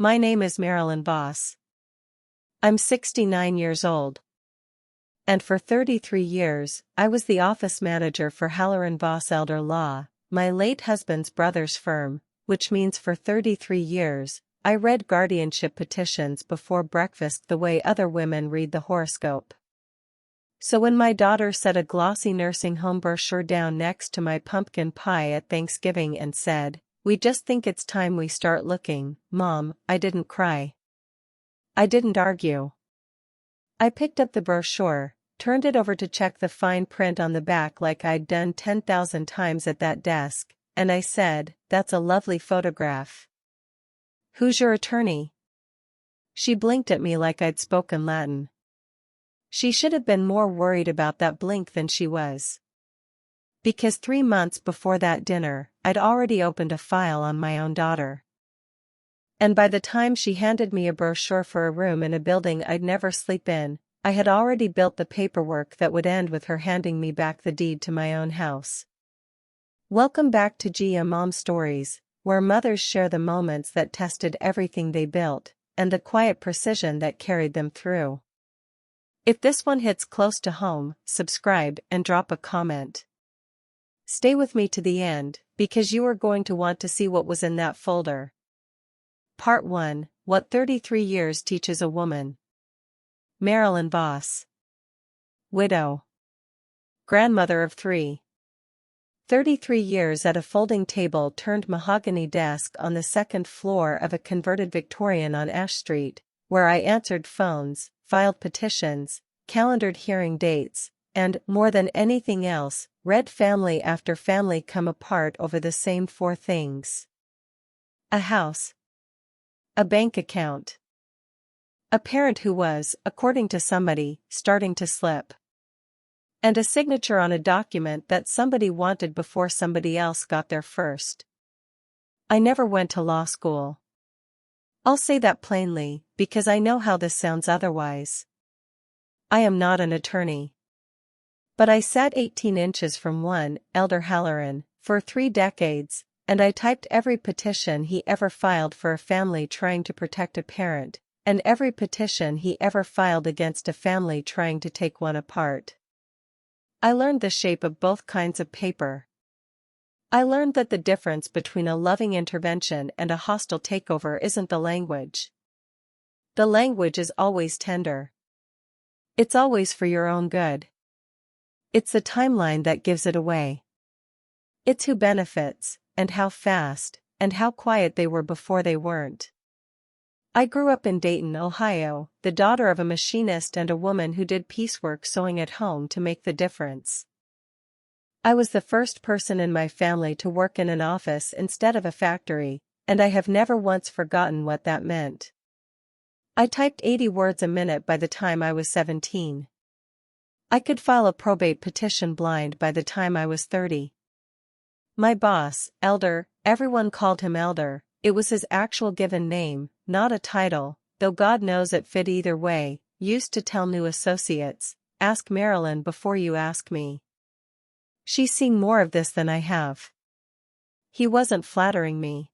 My name is Marilyn Voss. I'm 69 years old. And for 33 years, I was the office manager for Marilyn Voss Elder Law, my late husband's brother's firm, which means for 33 years, I read guardianship petitions before breakfast the way other women read the horoscope. So when my daughter set a glossy nursing home brochure down next to my pumpkin pie at Thanksgiving and said, "We just think it's time we start looking, Mom," I didn't cry. I didn't argue. I picked up the brochure, turned it over to check the fine print on the back like I'd done 10,000 times at that desk, and I said, "That's a lovely photograph. Who's your attorney?" She blinked at me like I'd spoken Latin. She should have been more worried about that blink than she was. Because 3 months before that dinner, I'd already opened a file on my own daughter. And by the time she handed me a brochure for a room in a building I'd never sleep in, I had already built the paperwork that would end with her handing me back the deed to my own house. Welcome back to Gia Mom Stories, where mothers share the moments that tested everything they built, and the quiet precision that carried them through. If this one hits close to home, subscribe and drop a comment. Stay with me to the end, because you are going to want to see what was in that folder. Part 1: What 33 Years Teaches a Woman. Marilyn Voss. Widow. Grandmother of 3. 33 years at a folding table turned mahogany desk on the second floor of a converted Victorian on Ash Street, where I answered phones, filed petitions, calendared hearing dates, and, more than anything else, read family after family come apart over the same 4 things. A house. A bank account. A parent who was, according to somebody, starting to slip. And a signature on a document that somebody wanted before somebody else got there first. I never went to law school. I'll say that plainly, because I know how this sounds otherwise. I am not an attorney. But I sat 18 inches from one, Elder Halloran, for 3 decades, and I typed every petition he ever filed for a family trying to protect a parent, and every petition he ever filed against a family trying to take one apart. I learned the shape of both kinds of paper. I learned that the difference between a loving intervention and a hostile takeover isn't the language. The language is always tender. It's always for your own good. It's the timeline that gives it away. It's who benefits, and how fast, and how quiet they were before they weren't. I grew up in Dayton, Ohio, the daughter of a machinist and a woman who did piecework sewing at home to make the difference. I was the first person in my family to work in an office instead of a factory, and I have never once forgotten what that meant. I typed 80 words a minute by the time I was 17. I could file a probate petition blind by the time I was 30. My boss, Elder, everyone called him Elder, it was his actual given name, not a title, though God knows it fit either way, used to tell new associates, "Ask Marilyn before you ask me." She's seen more of this than I have. He wasn't flattering me.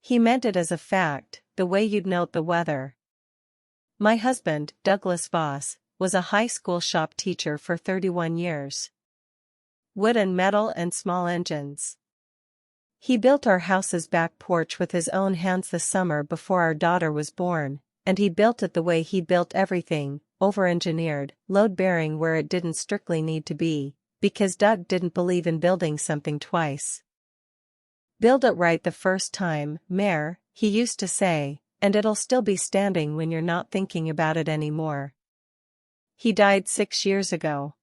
He meant it as a fact, the way you'd note the weather. My husband, Douglas Voss, was a high school shop teacher for 31 years. Wood and metal and small engines. He built our house's back porch with his own hands the summer before our daughter was born, and he built it the way he built everything, over-engineered, load-bearing where it didn't strictly need to be, because Doug didn't believe in building something twice. Build it right the first time, Mare, he used to say, and it'll still be standing when you're not thinking about it anymore. He died 6 years ago.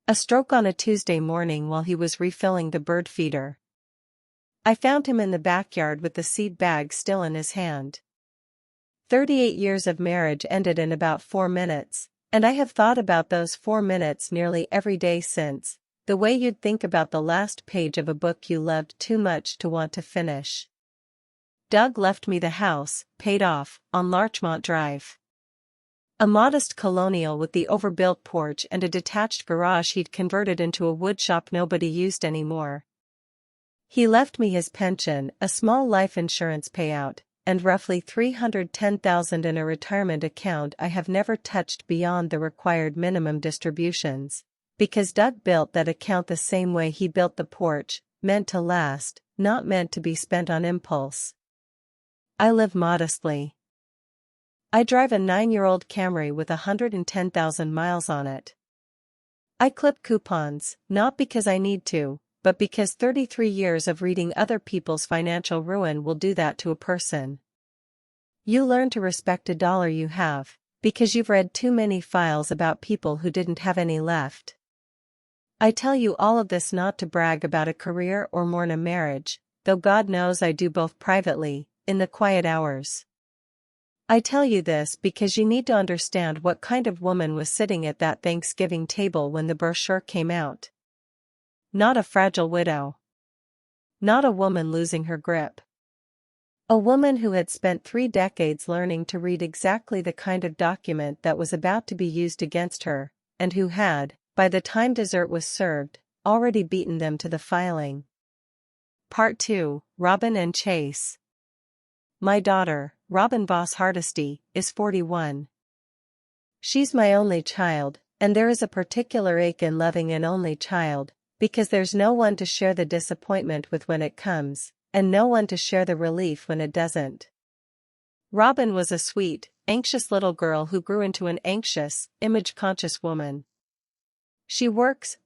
A stroke on a Tuesday morning while he was refilling the bird feeder. I found him in the backyard with the seed bag still in his hand. 38 years of marriage ended in about 4 minutes, and I have thought about those 4 minutes nearly every day since, the way you'd think about the last page of a book you loved too much to want to finish. Doug left me the house, paid off, on Larchmont Drive. A modest colonial with the overbuilt porch and a detached garage he'd converted into a woodshop nobody used anymore. He left me his pension, a small life insurance payout, and roughly $310,000 in a retirement account I have never touched beyond the required minimum distributions. Because Doug built that account the same way he built the porch, meant to last, not meant to be spent on impulse. I live modestly. I drive a 9-year-old Camry with 110,000 miles on it. I clip coupons, not because I need to, but because 33 years of reading other people's financial ruin will do that to a person. You learn to respect a dollar you have, because you've read too many files about people who didn't have any left. I tell you all of this not to brag about a career or mourn a marriage, though God knows I do both privately, in the quiet hours. I tell you this because you need to understand what kind of woman was sitting at that Thanksgiving table when the brochure came out. Not a fragile widow. Not a woman losing her grip. A woman who had spent 3 decades learning to read exactly the kind of document that was about to be used against her, and who had, by the time dessert was served, already beaten them to the filing. Part 2, Robin and Chase. My daughter, Marilyn Voss, is 41. She's my only child, and there is a particular ache in loving an only child, because there's no one to share the disappointment with when it comes, and no one to share the relief when it doesn't. Robin was a sweet, anxious little girl who grew into an anxious, image-conscious woman. She worked,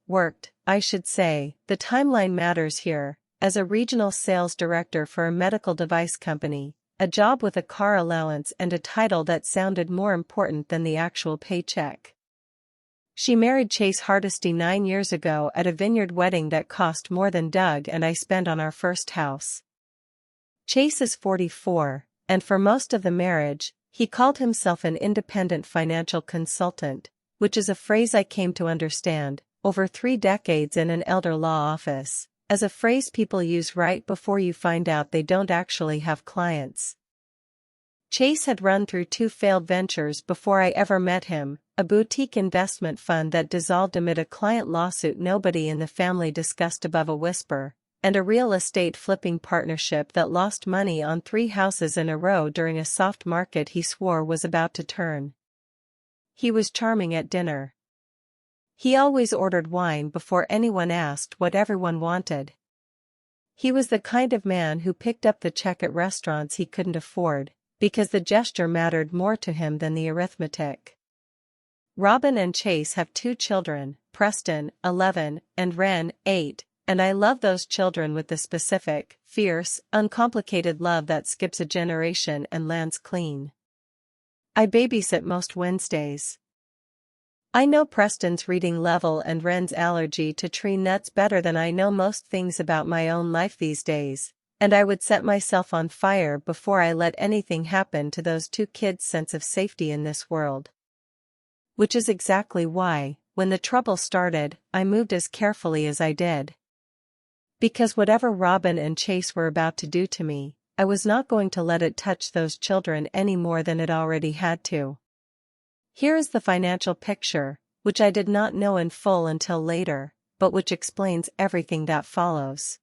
I should say, the timeline matters here, as a regional sales director for a medical device company, a job with a car allowance and a title that sounded more important than the actual paycheck. She married Chase Hardesty 9 years ago at a vineyard wedding that cost more than Doug and I spent on our first house. Chase is 44, and for most of the marriage, he called himself an independent financial consultant, which is a phrase I came to understand, over 3 decades in an elder law office, as a phrase people use right before you find out they don't actually have clients. Chase had run through 2 failed ventures before I ever met him, a boutique investment fund that dissolved amid a client lawsuit nobody in the family discussed above a whisper, and a real estate flipping partnership that lost money on 3 houses in a row during a soft market he swore was about to turn. He was charming at dinner. He always ordered wine before anyone asked what everyone wanted. He was the kind of man who picked up the check at restaurants he couldn't afford, because the gesture mattered more to him than the arithmetic. Robin and Chase have 2 children, Preston, 11, and Ren, 8, and I love those children with the specific, fierce, uncomplicated love that skips a generation and lands clean. I babysit most Wednesdays. I know Preston's reading level and Ren's allergy to tree nuts better than I know most things about my own life these days, and I would set myself on fire before I let anything happen to those 2 kids' sense of safety in this world. Which is exactly why, when the trouble started, I moved as carefully as I did. Because whatever Robin and Chase were about to do to me, I was not going to let it touch those children any more than it already had to. Here is the financial picture, which I did not know in full until later, but which explains everything that follows.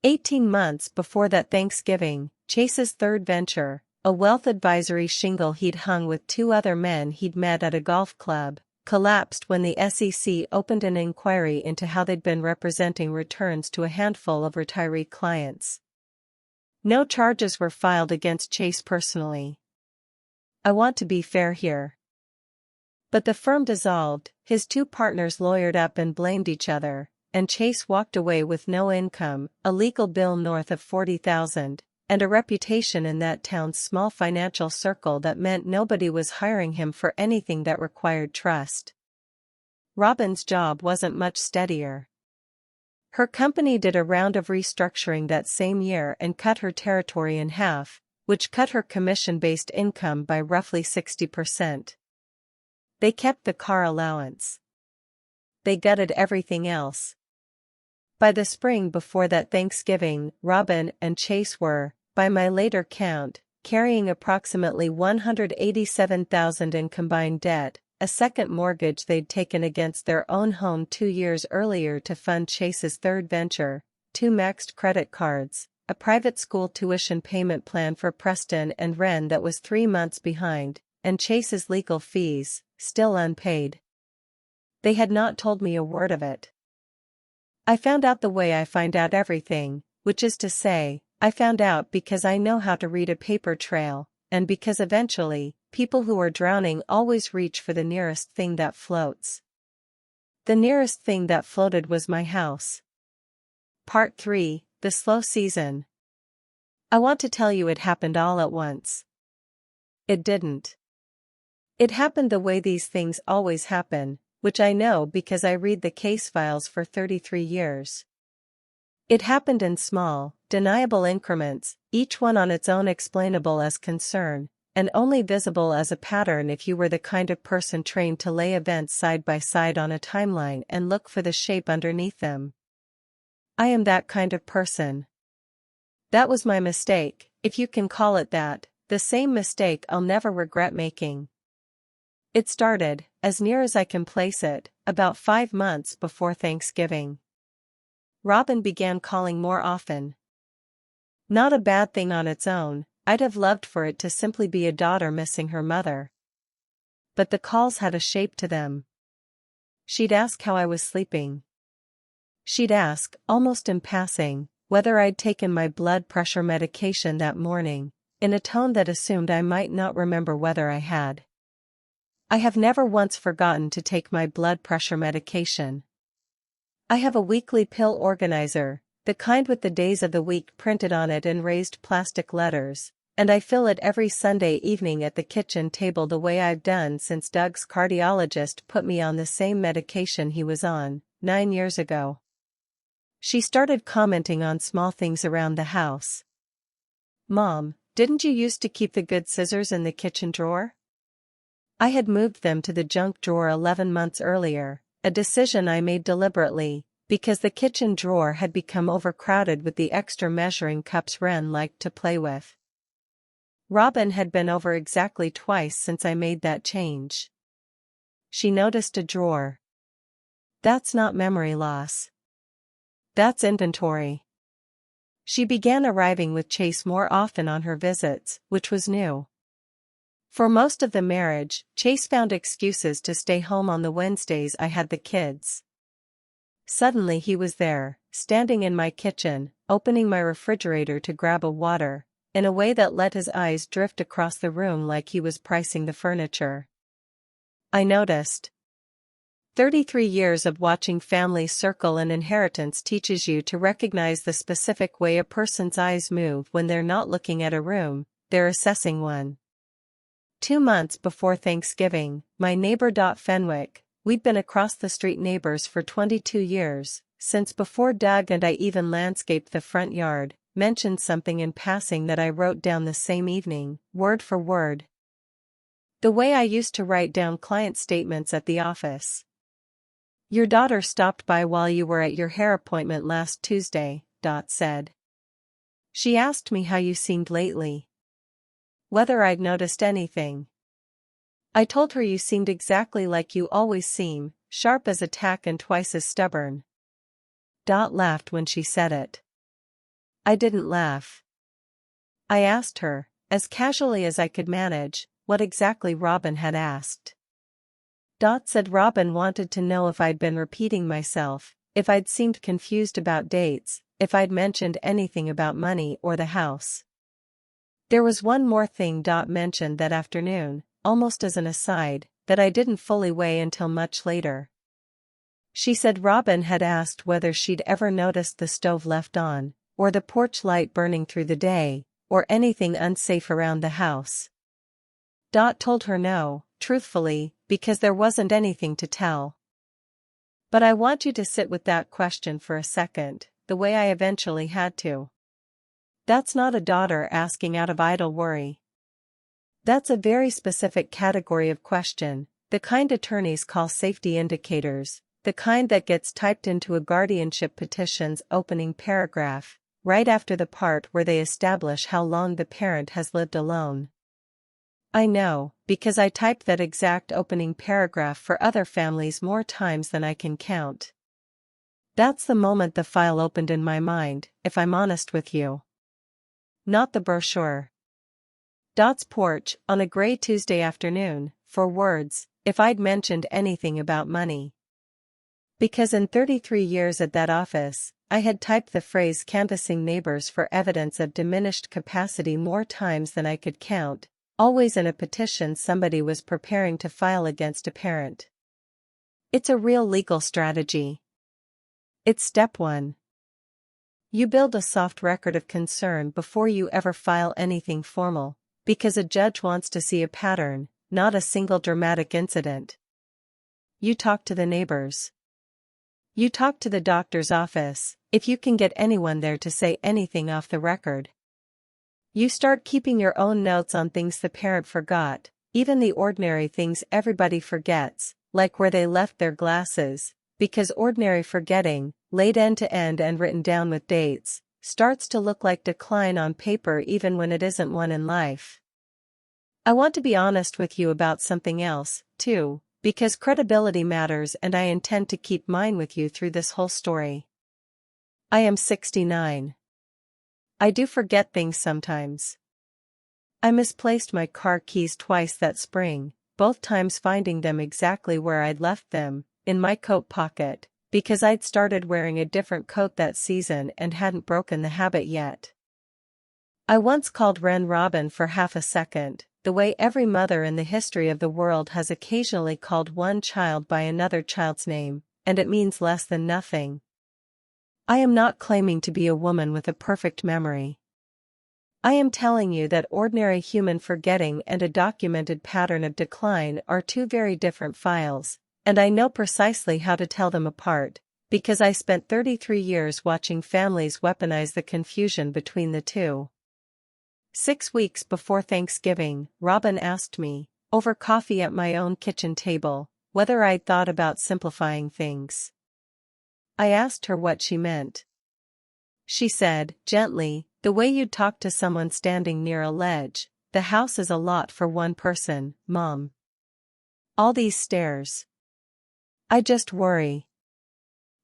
18 months before that Thanksgiving, Chase's 3rd venture, a wealth advisory shingle he'd hung with 2 other men he'd met at a golf club, collapsed when the SEC opened an inquiry into how they'd been representing returns to a handful of retiree clients. No charges were filed against Chase personally. I want to be fair here. But the firm dissolved, his 2 partners lawyered up and blamed each other, and Chase walked away with no income, a legal bill north of $40,000, and a reputation in that town's small financial circle that meant nobody was hiring him for anything that required trust. Robin's job wasn't much steadier. Her company did a round of restructuring that same year and cut her territory in half, which cut her commission-based income by roughly 60%. They kept the car allowance. They gutted everything else. By the spring before that Thanksgiving, Robin and Chase were, by my later count, carrying approximately $187,000 in combined debt, a second mortgage they'd taken against their own home 2 years earlier to fund Chase's 3rd venture, 2 maxed credit cards, a private school tuition payment plan for Preston and Ren that was 3 months behind, and Chase's legal fees, still unpaid. They had not told me a word of it. I found out the way I find out everything, which is to say, I found out because I know how to read a paper trail, and because eventually, people who are drowning always reach for the nearest thing that floats. The nearest thing that floated was my house. Part 3, The Slow Season. I want to tell you it happened all at once. It didn't. It happened the way these things always happen, which I know because I read the case files for 33 years. It happened in small, deniable increments, each one on its own explainable as concern, and only visible as a pattern if you were the kind of person trained to lay events side by side on a timeline and look for the shape underneath them. I am that kind of person. That was my mistake, if you can call it that, the same mistake I'll never regret making. It started, as near as I can place it, about 5 months before Thanksgiving. Robin began calling more often. Not a bad thing on its own, I'd have loved for it to simply be a daughter missing her mother. But the calls had a shape to them. She'd ask how I was sleeping. She'd ask, almost in passing, whether I'd taken my blood pressure medication that morning, in a tone that assumed I might not remember whether I had. I have never once forgotten to take my blood pressure medication. I have a weekly pill organizer, the kind with the days of the week printed on it in raised plastic letters, and I fill it every Sunday evening at the kitchen table the way I've done since Doug's cardiologist put me on the same medication he was on, 9 years ago. She started commenting on small things around the house. Mom, didn't you used to keep the good scissors in the kitchen drawer? I had moved them to the junk drawer 11 months earlier, a decision I made deliberately, because the kitchen drawer had become overcrowded with the extra measuring cups Ren liked to play with. Robin had been over exactly twice since I made that change. She noticed a drawer. That's not memory loss. That's inventory. She began arriving with Chase more often on her visits, which was new. For most of the marriage, Chase found excuses to stay home on the Wednesdays I had the kids. Suddenly he was there, standing in my kitchen, opening my refrigerator to grab a water, in a way that let his eyes drift across the room like he was pricing the furniture. I noticed. 33 years of watching families circle an inheritance teaches you to recognize the specific way a person's eyes move when they're not looking at a room, they're assessing one. 2 months before Thanksgiving, my neighbor Fenwick, we'd been across the street neighbors for 22 years, since before Doug and I even landscaped the front yard, mentioned something in passing that I wrote down the same evening, word for word. The way I used to write down client statements at the office. Your daughter stopped by while you were at your hair appointment last Tuesday, said. She asked me how you seemed lately. Whether I'd noticed anything. I told her you seemed exactly like you always seem, sharp as a tack and twice as stubborn. Laughed when she said it. I didn't laugh. I asked her, as casually as I could manage, what exactly Robin had asked. Said Robin wanted to know if I'd been repeating myself, if I'd seemed confused about dates, if I'd mentioned anything about money or the house. There was one more thing mentioned that afternoon, almost as an aside, that I didn't fully weigh until much later. She said Robin had asked whether she'd ever noticed the stove left on, or the porch light burning through the day, or anything unsafe around the house. Told her no, truthfully, because there wasn't anything to tell. But I want you to sit with that question for a second, the way I eventually had to. That's not a daughter asking out of idle worry. That's a very specific category of question, the kind attorneys call safety indicators, the kind that gets typed into a guardianship petition's opening paragraph, right after the part where they establish how long the parent has lived alone. I know, because I typed that exact opening paragraph for other families more times than I can count. That's the moment the file opened in my mind, if I'm honest with you. not the brochure. Dot's porch, on a gray Tuesday afternoon, for words, if I'd mentioned anything about money. Because in 33 years at that office, I had typed the phrase canvassing neighbors for evidence of diminished capacity more times than I could count, always in a petition somebody was preparing to file against a parent. It's a real legal strategy. It's step 1. You build a soft record of concern before you ever file anything formal, because a judge wants to see a pattern, not a single dramatic incident. You talk to the neighbors. You talk to the doctor's office, if you can get anyone there to say anything off the record. You start keeping your own notes on things the parent forgot, even the ordinary things everybody forgets, like where they left their glasses, because ordinary forgetting, laid end to end and written down with dates, starts to look like decline on paper even when it isn't one in life. I want to be honest with you about something else, too, because credibility matters and I intend to keep mine with you through this whole story. I am 69. I do forget things sometimes. I misplaced my car keys twice that spring, both times finding them exactly where I'd left them, in my coat pocket, because I'd started wearing a different coat that season and hadn't broken the habit yet. I once called Wren Robin for half a second, the way every mother in the history of the world has occasionally called one child by another child's name, and it means less than nothing. I am not claiming to be a woman with a perfect memory. I am telling you that ordinary human forgetting and a documented pattern of decline are two very different files, and I know precisely how to tell them apart, because I spent 33 years watching families weaponize the confusion between the two. 6 weeks before Thanksgiving, Robin asked me, over coffee at my own kitchen table, whether I'd thought about simplifying things. I asked her what she meant. She said, gently, the way you'd talk to someone standing near a ledge, the house is a lot for one person, Mom. All these stairs. I just worry.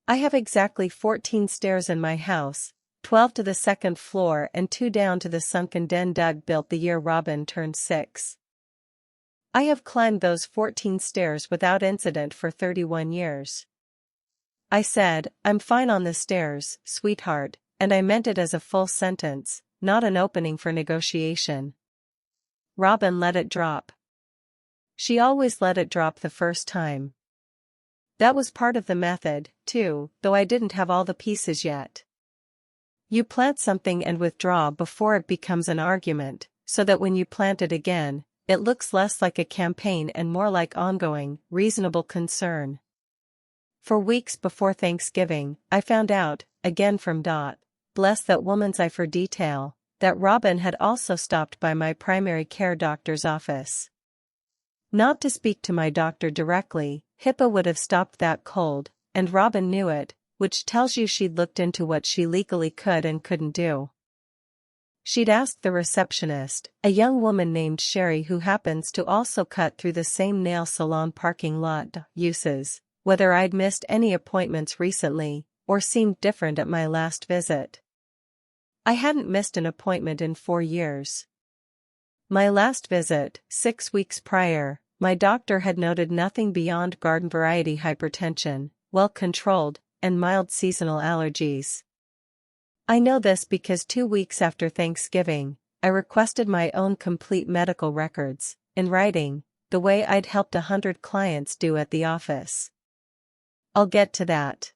I have exactly 14 stairs in my house, 12 to the second floor and 2 down to the sunken den Doug built the year Robin turned 6. I have climbed those 14 stairs without incident for 31 years. I said, I'm fine on the stairs, sweetheart, and I meant it as a full sentence, not an opening for negotiation. Robin let it drop. She always let it drop the first time. That was part of the method, too, though I didn't have all the pieces yet. You plant something and withdraw before it becomes an argument, so that when you plant it again, it looks less like a campaign and more like ongoing, reasonable concern. For weeks before Thanksgiving, I found out, again from Dot, bless that woman's eye for detail, that Robin had also stopped by my primary care doctor's office. Not to speak to my doctor directly, HIPAA would have stopped that cold, and Robin knew it, which tells you she'd looked into what she legally could and couldn't do. She'd asked the receptionist, a young woman named Sherry who happens to also cut through the same nail salon parking lot uses, whether I'd missed any appointments recently, or seemed different at my last visit. I hadn't missed an appointment in 4 years. My last visit, 6 weeks prior, my doctor had noted nothing beyond garden variety hypertension, well controlled, and mild seasonal allergies. I know this because 2 weeks after Thanksgiving, I requested my own complete medical records, in writing, the way I'd helped 100 clients do at the office. I'll get to that.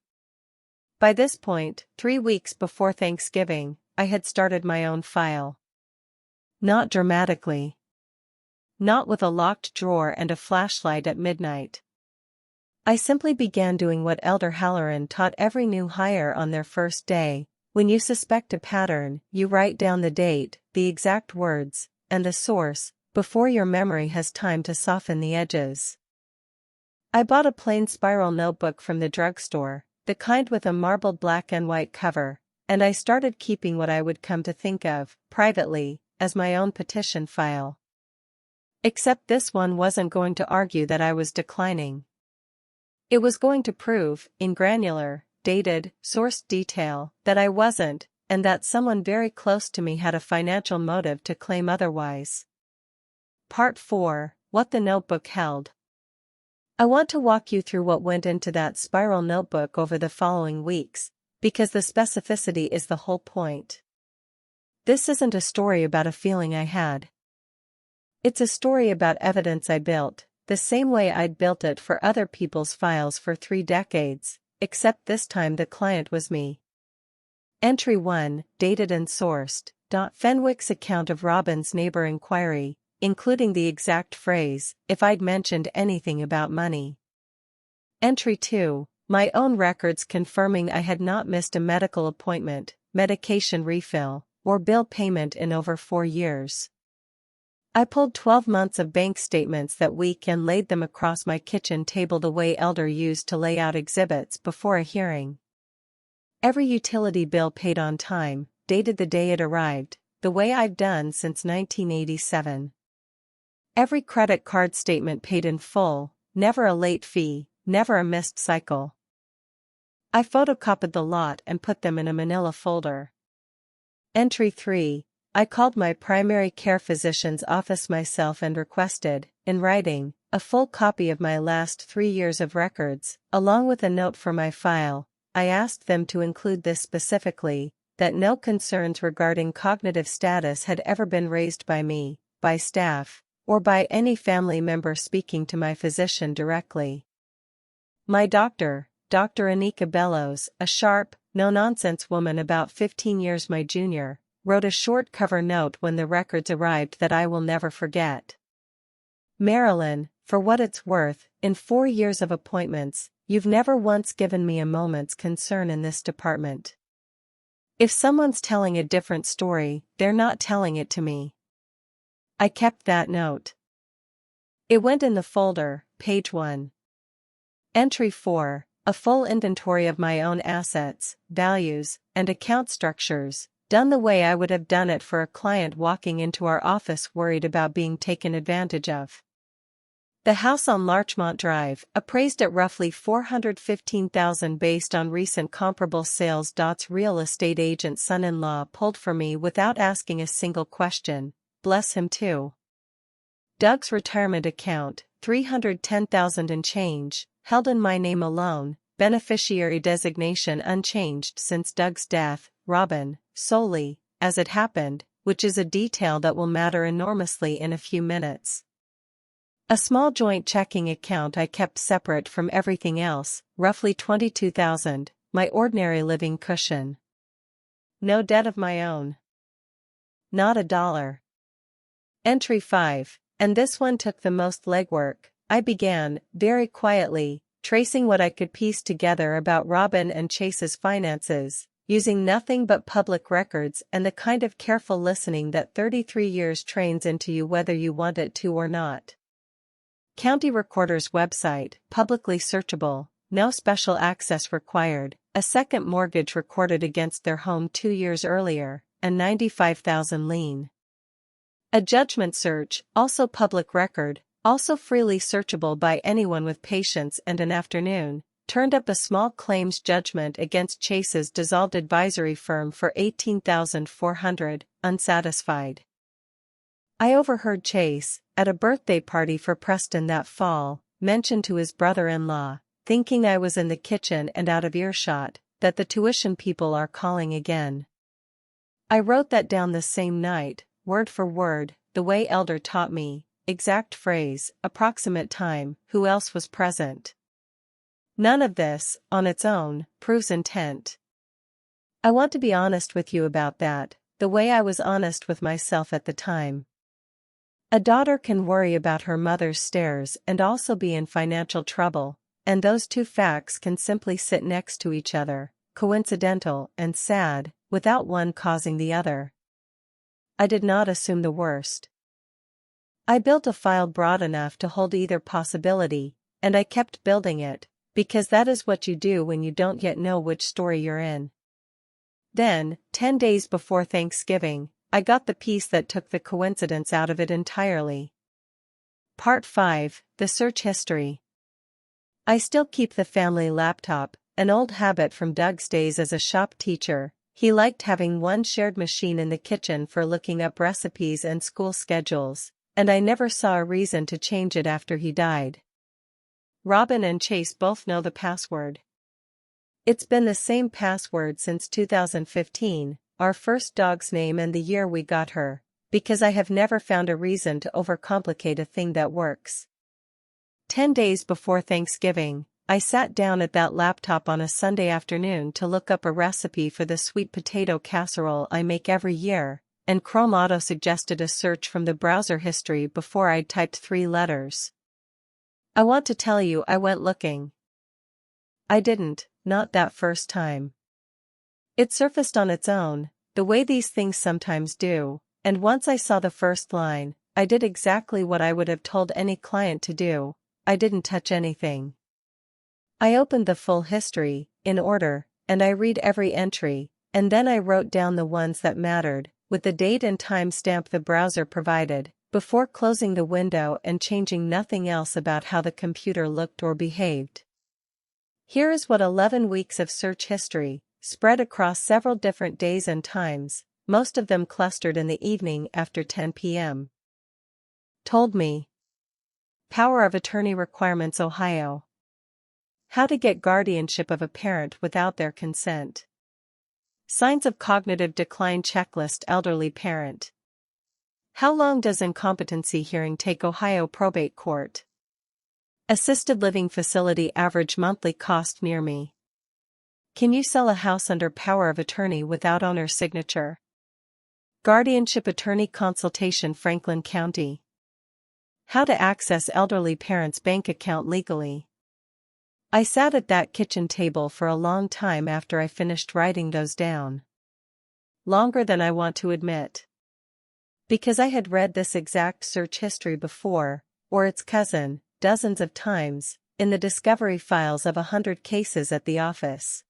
By this point, 3 weeks before Thanksgiving, I had started my own file. Not dramatically. Not with a locked drawer and a flashlight at midnight. I simply began doing what Elder Halloran taught every new hire on their first day. When you suspect a pattern, you write down the date, the exact words, and the source, before your memory has time to soften the edges. I bought a plain spiral notebook from the drugstore, the kind with a marbled black and white cover, and I started keeping what I would come to think of, privately, as my own petition file. Except this one wasn't going to argue that I was declining. It was going to prove, in granular, dated, sourced detail, that I wasn't, and that someone very close to me had a financial motive to claim otherwise. Part 4: What the Notebook Held. I want to walk you through what went into that spiral notebook over the following weeks, because the specificity is the whole point. This isn't a story about a feeling I had. It's a story about evidence I built, the same way I'd built it for other people's files for 3 decades, except this time the client was me. Entry 1, dated and sourced. Fenwick's account of Robin's neighbor inquiry, including the exact phrase, if I'd mentioned anything about money. Entry 2, my own records confirming I had not missed a medical appointment, medication refill, or bill payment in over 4 years. I pulled 12 months of bank statements that week and laid them across my kitchen table the way Elder used to lay out exhibits before a hearing. Every utility bill paid on time, dated the day it arrived, the way I've done since 1987. Every credit card statement paid in full, never a late fee, never a missed cycle. I photocopied the lot and put them in a manila folder. Entry 3, I called my primary care physician's office myself and requested, in writing, a full copy of my last 3 years of records, along with a note for my file. I asked them to include this specifically, that no concerns regarding cognitive status had ever been raised by me, by staff, or by any family member speaking to my physician directly. My doctor, Dr. Anika Bellows, a sharp, no-nonsense woman about 15 years my junior, wrote a short cover note when the records arrived that I will never forget. Marilyn, for what it's worth, in 4 years of appointments, you've never once given me a moment's concern in this department. If someone's telling a different story, they're not telling it to me. I kept that note. It went in the folder, page 1. Entry 4, a full inventory of my own assets, values, and account structures, done the way I would have done it for a client walking into our office worried about being taken advantage of. The house on Larchmont Drive, appraised at roughly $415,000 based on recent comparable sales. Real estate agent son-in-law pulled for me without asking a single question, bless him too. Doug's retirement account, $310,000 and change, held in my name alone, beneficiary designation unchanged since Doug's death. Robin, solely, as it happened, which is a detail that will matter enormously in a few minutes. A small joint checking account I kept separate from everything else, roughly $22,000, my ordinary living cushion. No debt of my own. Not a dollar. Entry 5, and this one took the most legwork. I began, very quietly, tracing what I could piece together about Robin and Chase's finances, using nothing but public records and the kind of careful listening that 33 years trains into you whether you want it to or not. County Recorder's website, publicly searchable, no special access required, a second mortgage recorded against their home 2 years earlier, and $95,000 lien. A judgment search, also public record, also freely searchable by anyone with patience and an afternoon, turned up a small claims judgment against Chase's dissolved advisory firm for $18,400, unsatisfied. I overheard Chase, at a birthday party for Preston that fall, mention to his brother-in-law, thinking I was in the kitchen and out of earshot, that the tuition people are calling again. I wrote that down the same night, word for word, the way Elder taught me, exact phrase, approximate time, who else was present. None of this, on its own, proves intent. I want to be honest with you about that, the way I was honest with myself at the time. A daughter can worry about her mother's stares and also be in financial trouble, and those two facts can simply sit next to each other, coincidental and sad, without one causing the other. I did not assume the worst. I built a file broad enough to hold either possibility, and I kept building it, because that is what you do when you don't yet know which story you're in. Then, 10 days before Thanksgiving, I got the piece that took the coincidence out of it entirely. Part 5, the search history. I still keep the family laptop, an old habit from Doug's days as a shop teacher. He liked having one shared machine in the kitchen for looking up recipes and school schedules, and I never saw a reason to change it after he died. Robin and Chase both know the password. It's been the same password since 2015, our first dog's name and the year we got her, because I have never found a reason to overcomplicate a thing that works. 10 days before Thanksgiving, I sat down at that laptop on a Sunday afternoon to look up a recipe for the sweet potato casserole I make every year, and Chrome Auto suggested a search from the browser history before I'd typed 3 letters. I want to tell you I went looking. I didn't, not that first time. It surfaced on its own, the way these things sometimes do, and once I saw the first line, I did exactly what I would have told any client to do. I didn't touch anything. I opened the full history, in order, and I read every entry, and then I wrote down the ones that mattered, with the date and time stamp the browser provided, before closing the window and changing nothing else about how the computer looked or behaved. Here is what 11 weeks of search history, spread across several different days and times, most of them clustered in the evening after 10 p.m. told me. Power of attorney requirements, Ohio. How to get guardianship of a parent without their consent. Signs of cognitive decline checklist, elderly parent. How long does incompetency hearing take, Ohio probate court? Assisted living facility average monthly cost near me. Can you sell a house under power of attorney without owner's signature? Guardianship attorney consultation, Franklin County. How to access elderly parents' bank account legally. I sat at that kitchen table for a long time after I finished writing those down. Longer than I want to admit. Because I had read this exact search history before, or its cousin, dozens of times, in the discovery files of 100 cases at the office.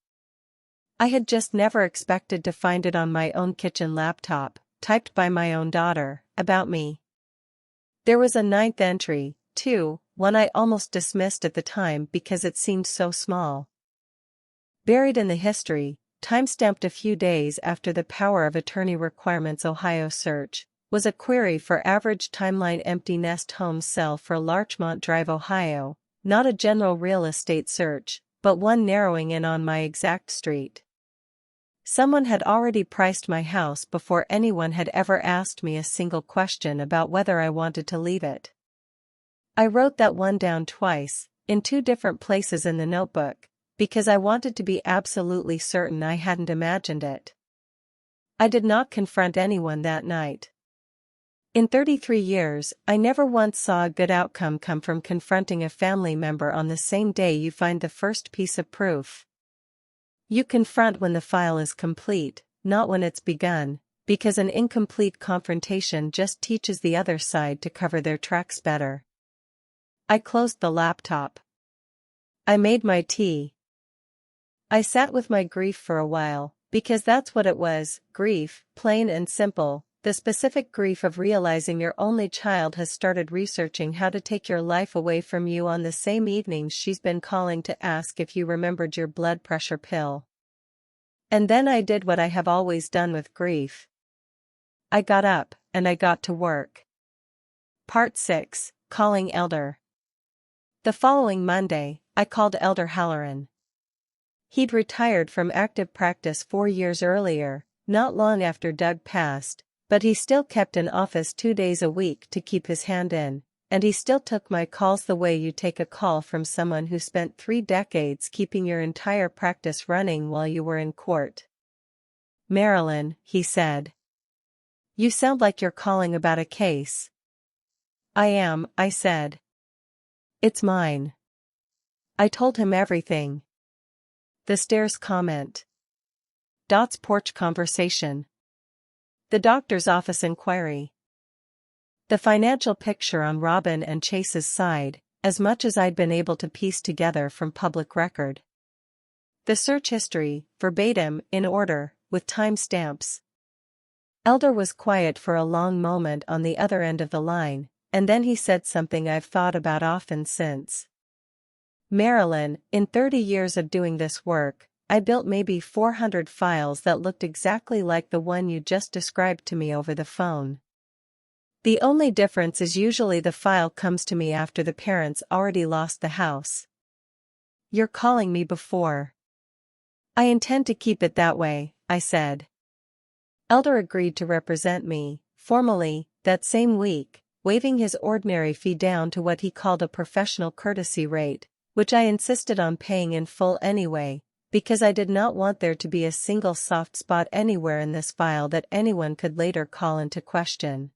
I had just never expected to find it on my own kitchen laptop, typed by my own daughter, about me. There was a 9th entry, too, one I almost dismissed at the time because it seemed so small. Buried in the history, timestamped a few days after the power of attorney requirements Ohio search, was a query for average timeline empty nest home sell for Larchmont Drive, Ohio, not a general real estate search, but one narrowing in on my exact street. Someone had already priced my house before anyone had ever asked me a single question about whether I wanted to leave it. I wrote that one down twice, in 2 different places in the notebook, because I wanted to be absolutely certain I hadn't imagined it. I did not confront anyone that night. In 33 years, I never once saw a good outcome come from confronting a family member on the same day you find the first piece of proof. You confront when the file is complete, not when it's begun, because an incomplete confrontation just teaches the other side to cover their tracks better. I closed the laptop. I made my tea. I sat with my grief for a while, because that's what it was, grief, plain and simple, the specific grief of realizing your only child has started researching how to take your life away from you on the same evenings she's been calling to ask if you remembered your blood pressure pill. And then I did what I have always done with grief. I got up, and I got to work. Part 6, Calling Elder. The following Monday, I called Elder Halloran. He'd retired from active practice 4 years earlier, not long after Doug passed, but he still kept an office 2 days a week to keep his hand in, and he still took my calls the way you take a call from someone who spent 3 decades keeping your entire practice running while you were in court. Marilyn, he said. You sound like you're calling about a case. I am, I said. It's mine. I told him everything. The stairs comment. Dot's porch conversation. The doctor's office inquiry. The financial picture on Robin and Chase's side, as much as I'd been able to piece together from public record. The search history, verbatim, in order, with time stamps. Elder was quiet for a long moment on the other end of the line, and then he said something I've thought about often since. Marilyn, in 30 years of doing this work, I built maybe 400 files that looked exactly like the one you just described to me over the phone. The only difference is usually the file comes to me after the parents already lost the house. You're calling me before. I intend to keep it that way, I said. Elder agreed to represent me, formally, that same week, waiving his ordinary fee down to what he called a professional courtesy rate, which I insisted on paying in full anyway, because I did not want there to be a single soft spot anywhere in this file that anyone could later call into question.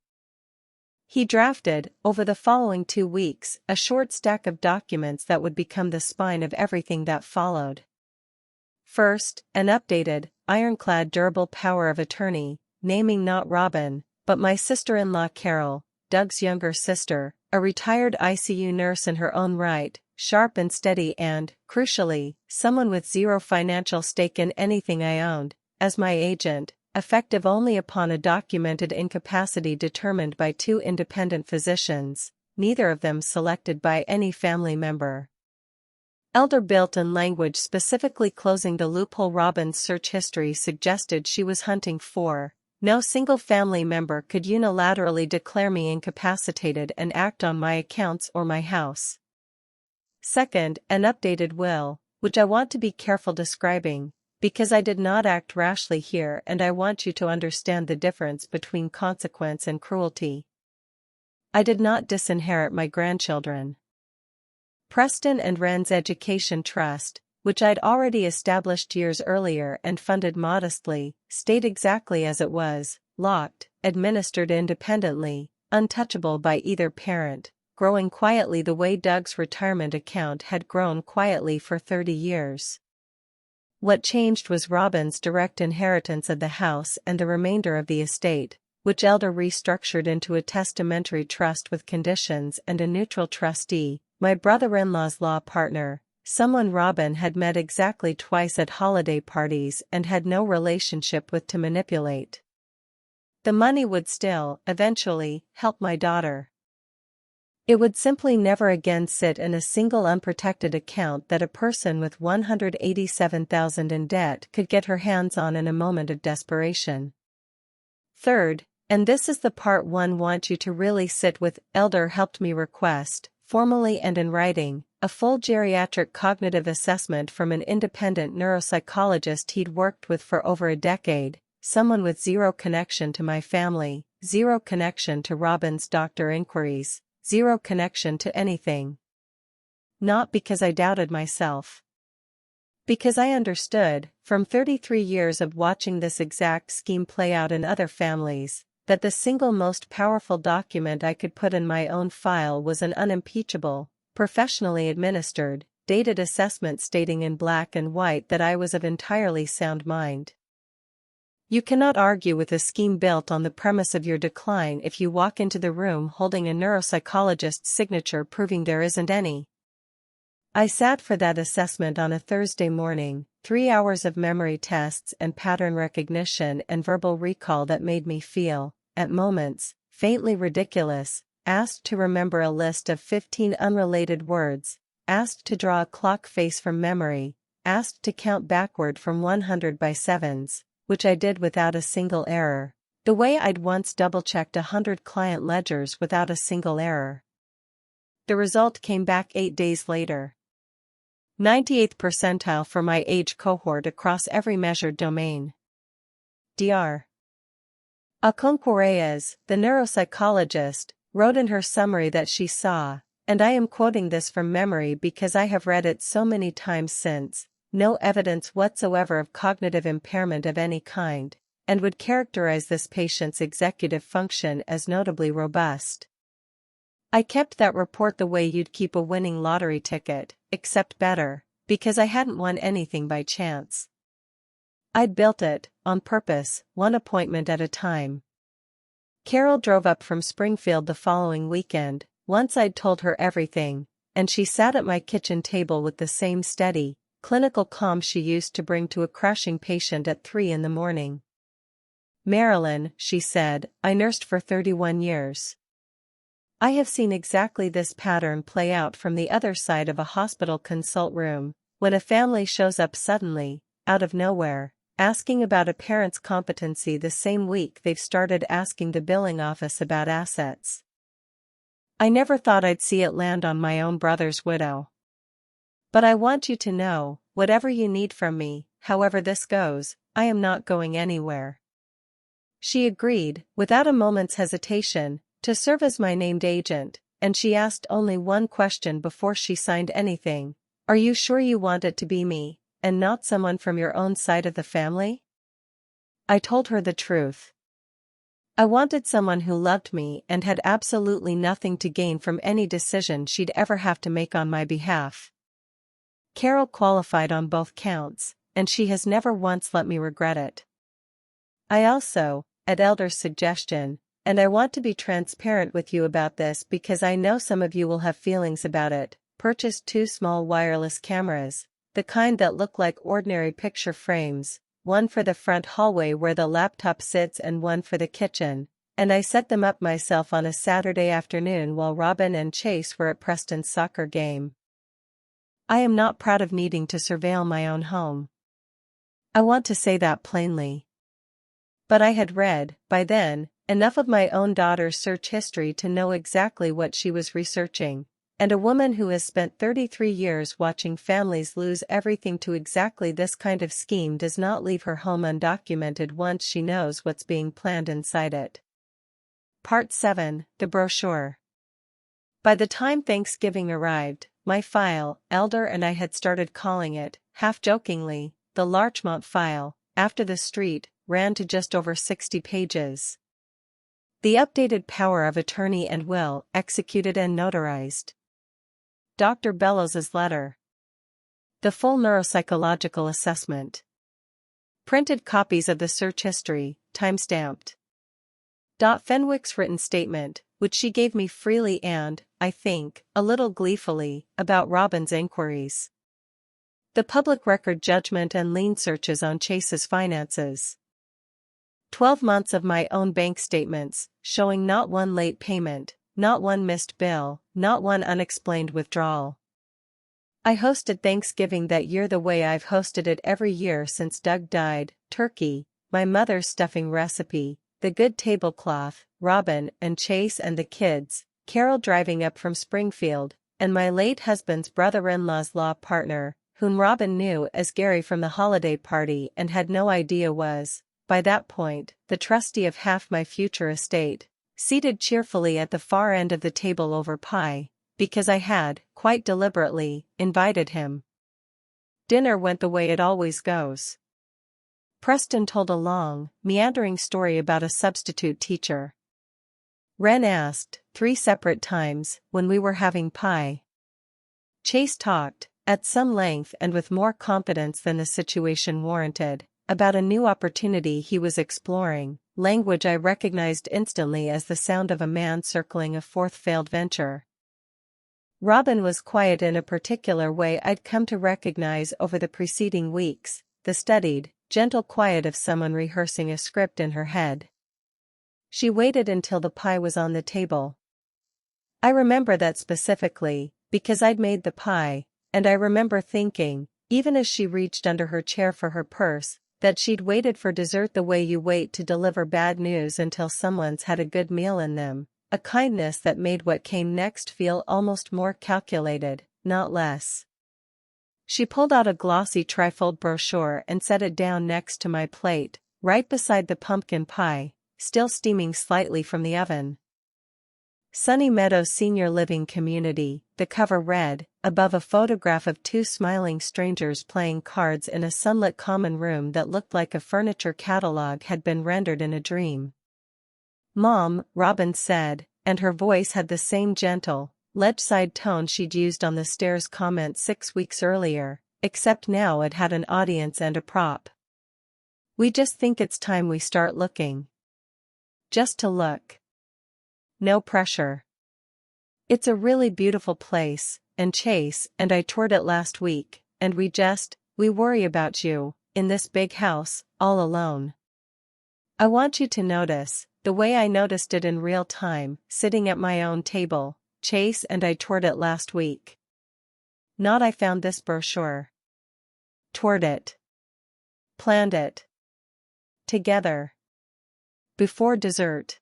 He drafted, over the following 2 weeks, a short stack of documents that would become the spine of everything that followed. First, an updated, ironclad durable power of attorney, naming not Robin, but my sister-in-law Carol, Doug's younger sister, a retired ICU nurse in her own right, sharp and steady and, crucially, someone with zero financial stake in anything I owned, as my agent, effective only upon a documented incapacity determined by 2 independent physicians, neither of them selected by any family member. Elder built in language specifically closing the loophole Robin's search history suggested she was hunting for. No single family member could unilaterally declare me incapacitated and act on my accounts or my house. Second, an updated will, which I want to be careful describing, because I did not act rashly here and I want you to understand the difference between consequence and cruelty. I did not disinherit my grandchildren. Preston and Wren's Education Trust, which I'd already established years earlier and funded modestly, stayed exactly as it was, locked, administered independently, untouchable by either parent, growing quietly the way Doug's retirement account had grown quietly for 30 years. What changed was Robin's direct inheritance of the house and the remainder of the estate, which Elder restructured into a testamentary trust with conditions and a neutral trustee, my brother-in-law's law partner, someone Robin had met exactly twice at holiday parties and had no relationship with to manipulate. The money would still, eventually, help my daughter. It would simply never again sit in a single unprotected account that a person with $187,000 in debt could get her hands on in a moment of desperation. Third, and this is the part one wants you to really sit with, Elder helped me request, formally and in writing, a full geriatric cognitive assessment from an independent neuropsychologist he'd worked with for over a decade, someone with zero connection to my family, zero connection to Robin's doctor inquiries, zero connection to anything. Not because I doubted myself. Because I understood, from 33 years of watching this exact scheme play out in other families, that the single most powerful document I could put in my own file was an unimpeachable, professionally administered, dated assessment stating in black and white that I was of entirely sound mind. You cannot argue with a scheme built on the premise of your decline if you walk into the room holding a neuropsychologist's signature proving there isn't any. I sat for that assessment on a Thursday morning, 3 hours of memory tests and pattern recognition and verbal recall that made me feel, at moments, faintly ridiculous, asked to remember a list of 15 unrelated words, asked to draw a clock face from memory, asked to count backward from 100 by sevens, which I did without a single error, the way I'd once double-checked 100 client ledgers without a single error. The result came back 8 days later. 98th percentile for my age cohort across every measured domain. Dr. Aconcurreyes, the neuropsychologist, wrote in her summary that she saw, and I am quoting this from memory because I have read it so many times since, no evidence whatsoever of cognitive impairment of any kind, and would characterize this patient's executive function as notably robust. I kept that report the way you'd keep a winning lottery ticket, except better, because I hadn't won anything by chance. I'd built it, on purpose, one appointment at a time. Carol drove up from Springfield the following weekend, once I'd told her everything, and she sat at my kitchen table with the same steady, clinical calm she used to bring to a crashing patient at 3 in the morning. Marilyn, she said, I nursed for 31 years. I have seen exactly this pattern play out from the other side of a hospital consult room, when a family shows up suddenly, out of nowhere, asking about a parent's competency the same week they've started asking the billing office about assets. I never thought I'd see it land on my own brother's widow. But I want you to know, whatever you need from me, however this goes, I am not going anywhere. She agreed, without a moment's hesitation, to serve as my named agent, and she asked only one question before she signed anything. Are you sure you want it to be me, and not someone from your own side of the family? I told her the truth. I wanted someone who loved me and had absolutely nothing to gain from any decision she'd ever have to make on my behalf. Carol qualified on both counts, and she has never once let me regret it. I also, at Elder's suggestion, and I want to be transparent with you about this because I know some of you will have feelings about it, purchased 2 small wireless cameras, the kind that look like ordinary picture frames, one for the front hallway where the laptop sits and one for the kitchen, and I set them up myself on a Saturday afternoon while Robin and Chase were at Preston's soccer game. I am not proud of needing to surveil my own home. I want to say that plainly. But I had read, by then, enough of my own daughter's search history to know exactly what she was researching, and a woman who has spent 33 years watching families lose everything to exactly this kind of scheme does not leave her home undocumented once she knows what's being planned inside it. Part 7, The Brochure. By the time Thanksgiving arrived, my file, Elder and I had started calling it, half-jokingly, the Larchmont file, after the street, ran to just over 60 pages. The updated power of attorney and will, executed and notarized. Dr. Bellows's letter. The full neuropsychological assessment. Printed copies of the search history, time-stamped. Fenwick's written statement, which she gave me freely and, I think, a little gleefully, about Robin's inquiries. The public record judgment and lien searches on Chase's finances. 12 months of my own bank statements, showing not one late payment, not one missed bill, not one unexplained withdrawal. I hosted Thanksgiving that year the way I've hosted it every year since Doug died: turkey, my mother's stuffing recipe, the good tablecloth, Robin and Chase and the kids, Carol driving up from Springfield, and my late husband's brother-in-law's law partner, whom Robin knew as Gary from the holiday party and had no idea was, by that point, the trustee of half my future estate, seated cheerfully at the far end of the table over pie, because I had, quite deliberately, invited him. Dinner went the way it always goes. Preston told a long, meandering story about a substitute teacher. Wren asked, 3 separate times, when we were having pie. Chase talked, at some length and with more confidence than the situation warranted, about a new opportunity he was exploring, language I recognized instantly as the sound of a man circling a 4th failed venture. Robin was quiet in a particular way I'd come to recognize over the preceding weeks, the studied, gentle quiet of someone rehearsing a script in her head. She waited until the pie was on the table. I remember that specifically, because I'd made the pie, and I remember thinking, even as she reached under her chair for her purse, that she'd waited for dessert the way you wait to deliver bad news until someone's had a good meal in them, a kindness that made what came next feel almost more calculated, not less. She pulled out a glossy trifold brochure and set it down next to my plate, right beside the pumpkin pie, still steaming slightly from the oven. Sunny Meadows Senior Living Community, the cover read, above a photograph of 2 smiling strangers playing cards in a sunlit common room that looked like a furniture catalog had been rendered in a dream. "Mom," Robin said, and her voice had the same gentle, ledge-side tone she'd used on the stairs comment 6 weeks earlier, except now it had an audience and a prop. "We just think it's time we start looking. Just to look. No pressure. It's a really beautiful place, and Chase and I toured it last week, and we worry about you, in this big house, all alone. I want you to notice, the way I noticed it in real time, sitting at my own table, Chase and I toured it last week. Not I found this brochure. Toured it. Planned it. Together. Before dessert.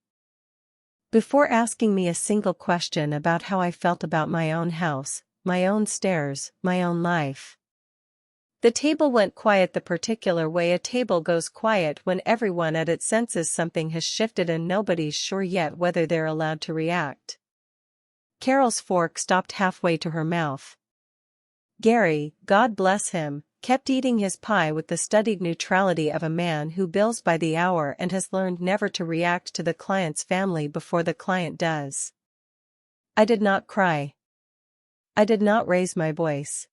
Before asking me a single question about how I felt about my own house, my own stairs, my own life. The table went quiet the particular way a table goes quiet when everyone at it senses something has shifted and nobody's sure yet whether they're allowed to react. Carol's fork stopped halfway to her mouth. Gary, God bless him, kept eating his pie with the studied neutrality of a man who bills by the hour and has learned never to react to the client's family before the client does. I did not cry. I did not raise my voice.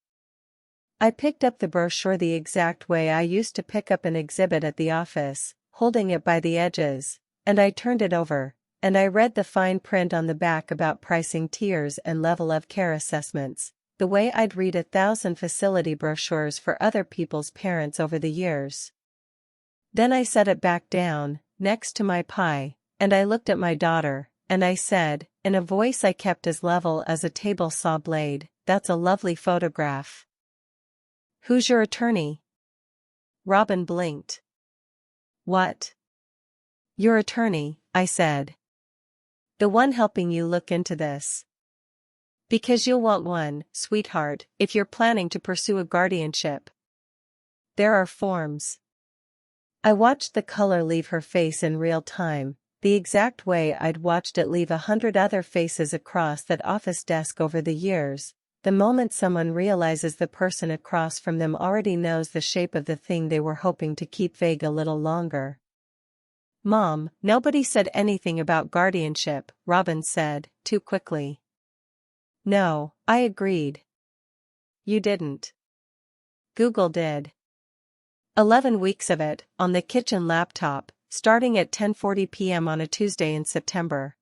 I picked up the brochure the exact way I used to pick up an exhibit at the office, holding it by the edges, and I turned it over, and I read the fine print on the back about pricing tiers and level of care assessments, the way I'd read 1,000 facility brochures for other people's parents over the years. Then I set it back down, next to my pie, and I looked at my daughter, and I said, in a voice I kept as level as a table saw blade, "That's a lovely photograph." "Who's your attorney?" Robin blinked. "What?" "Your attorney," I said. "The one helping you look into this. Because you'll want one, sweetheart, if you're planning to pursue a guardianship. There are forms." I watched the color leave her face in real time, the exact way I'd watched it leave 100 other faces across that office desk over the years. The moment someone realizes the person across from them already knows the shape of the thing they were hoping to keep vague a little longer. "Mom, nobody said anything about guardianship," Robin said, too quickly. "No," I agreed. "You didn't. Google did. 11 weeks of it, on the kitchen laptop, starting at 10:40 p.m. on a Tuesday in September.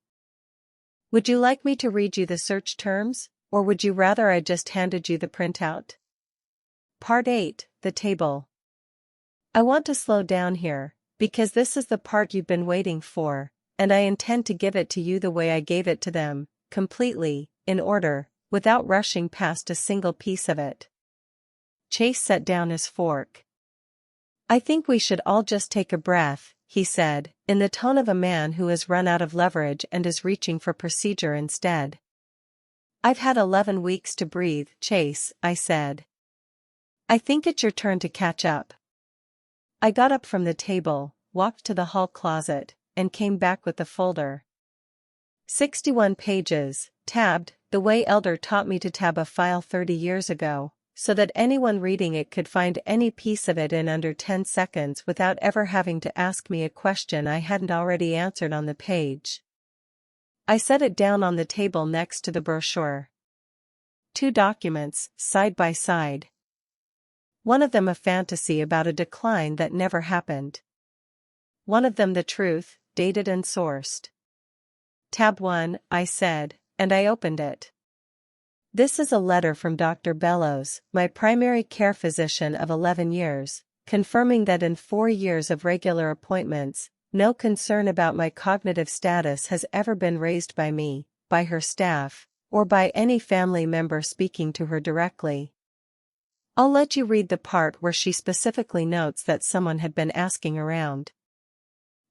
Would you like me to read you the search terms? Or would you rather I just handed you the printout? Part 8, the table. I want to slow down here, because this is the part you've been waiting for, and I intend to give it to you the way I gave it to them, completely, in order, without rushing past a single piece of it. Chase set down his fork. "I think we should all just take a breath," he said, in the tone of a man who has run out of leverage and is reaching for procedure instead. "I've had 11 weeks to breathe, Chase," I said. "I think it's your turn to catch up." I got up from the table, walked to the hall closet, and came back with the folder. 61 pages, tabbed, the way Elder taught me to tab a file 30 years ago, so that anyone reading it could find any piece of it in under 10 seconds without ever having to ask me a question I hadn't already answered on the page. I set it down on the table next to the brochure. 2 documents, side by side. One of them a fantasy about a decline that never happened. One of them the truth, dated and sourced. "Tab 1, I said, and I opened it. "This is a letter from Dr. Bellows, my primary care physician of 11 years, confirming that in 4 years of regular appointments, no concern about my cognitive status has ever been raised by me, by her staff, or by any family member speaking to her directly." I'll let you read the part where she specifically notes that someone had been asking around.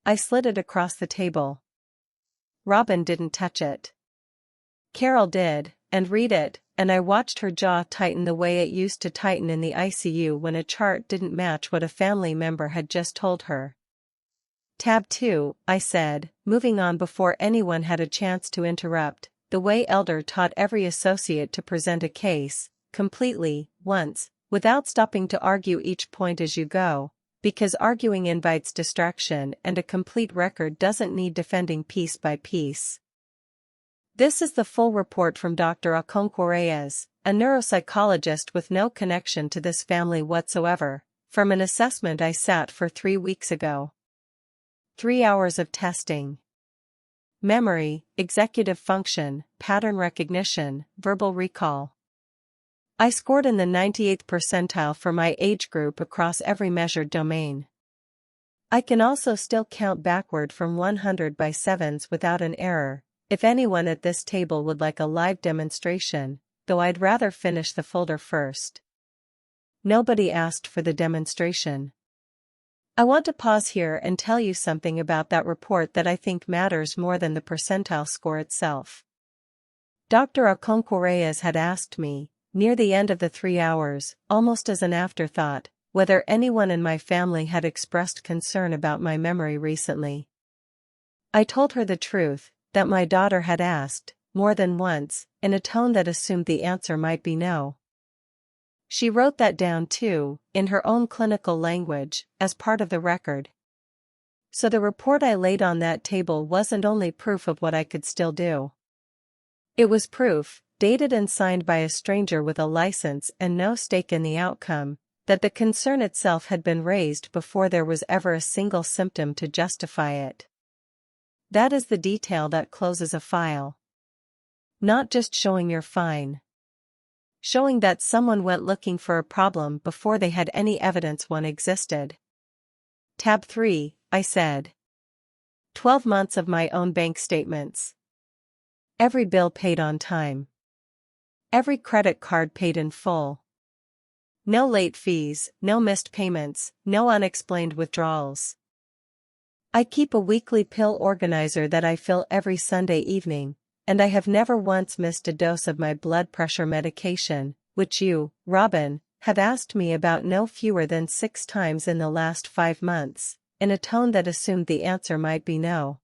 I slid it across the table. Robin didn't touch it. Carol did, and read it, and I watched her jaw tighten the way it used to tighten in the ICU when a chart didn't match what a family member had just told her. "Tab 2, I said, moving on before anyone had a chance to interrupt, the way Elder taught every associate to present a case, completely, once, without stopping to argue each point as you go, because arguing invites distraction and a complete record doesn't need defending piece by piece. This is the full report from Dr. Okonkwo Reyes, a neuropsychologist with no connection to this family whatsoever, from an assessment I sat for 3 weeks ago. 3 hours of testing. Memory, executive function, pattern recognition, verbal recall. I scored in the 98th percentile for my age group across every measured domain. I can also still count backward from 100 by 7s without an error, if anyone at this table would like a live demonstration, though I'd rather finish the folder first. Nobody asked for the demonstration. I want to pause here and tell you something about that report that I think matters more than the percentile score itself. Dr. Okonkwo-Reyes had asked me, near the end of the 3 hours, almost as an afterthought, whether anyone in my family had expressed concern about my memory recently. I told her the truth, that my daughter had asked, more than once, in a tone that assumed the answer might be no. She wrote that down too, in her own clinical language, as part of the record. So the report I laid on that table wasn't only proof of what I could still do. It was proof, dated and signed by a stranger with a license and no stake in the outcome, that the concern itself had been raised before there was ever a single symptom to justify it. That is the detail that closes a file. Not just showing you're fine. Showing that someone went looking for a problem before they had any evidence one existed. Tab 3, I said. 12 months of my own bank statements. Every bill paid on time. Every credit card paid in full. No late fees, no missed payments, no unexplained withdrawals. I keep a weekly pill organizer that I fill every Sunday evening, and I have never once missed a dose of my blood pressure medication, which you, Robin, have asked me about no fewer than 6 times in the last 5 months, in a tone that assumed the answer might be no.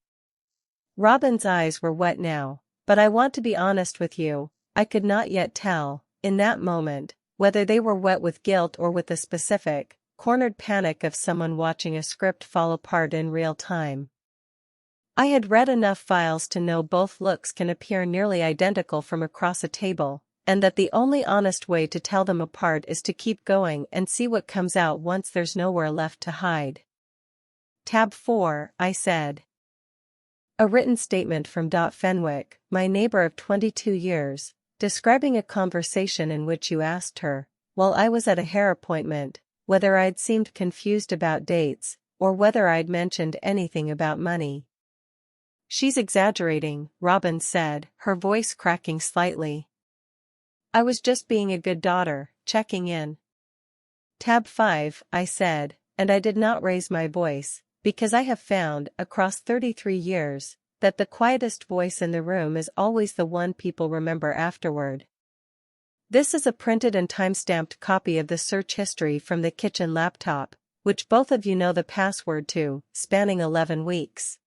Robin's eyes were wet now, but I want to be honest with you, I could not yet tell, in that moment, whether they were wet with guilt or with the specific, cornered panic of someone watching a script fall apart in real time. I had read enough files to know both looks can appear nearly identical from across a table, and that the only honest way to tell them apart is to keep going and see what comes out once there's nowhere left to hide. Tab 4, I said. A written statement from Dot Fenwick, my neighbor of 22 years, describing a conversation in which you asked her, while I was at a hair appointment, whether I'd seemed confused about dates, or whether I'd mentioned anything about money. She's exaggerating, Robin said, her voice cracking slightly. I was just being a good daughter, checking in. Tab 5, I said, and I did not raise my voice, because I have found, across 33 years, that the quietest voice in the room is always the one people remember afterward. This is a printed and time-stamped copy of the search history from the kitchen laptop, which both of you know the password to, spanning 11 weeks.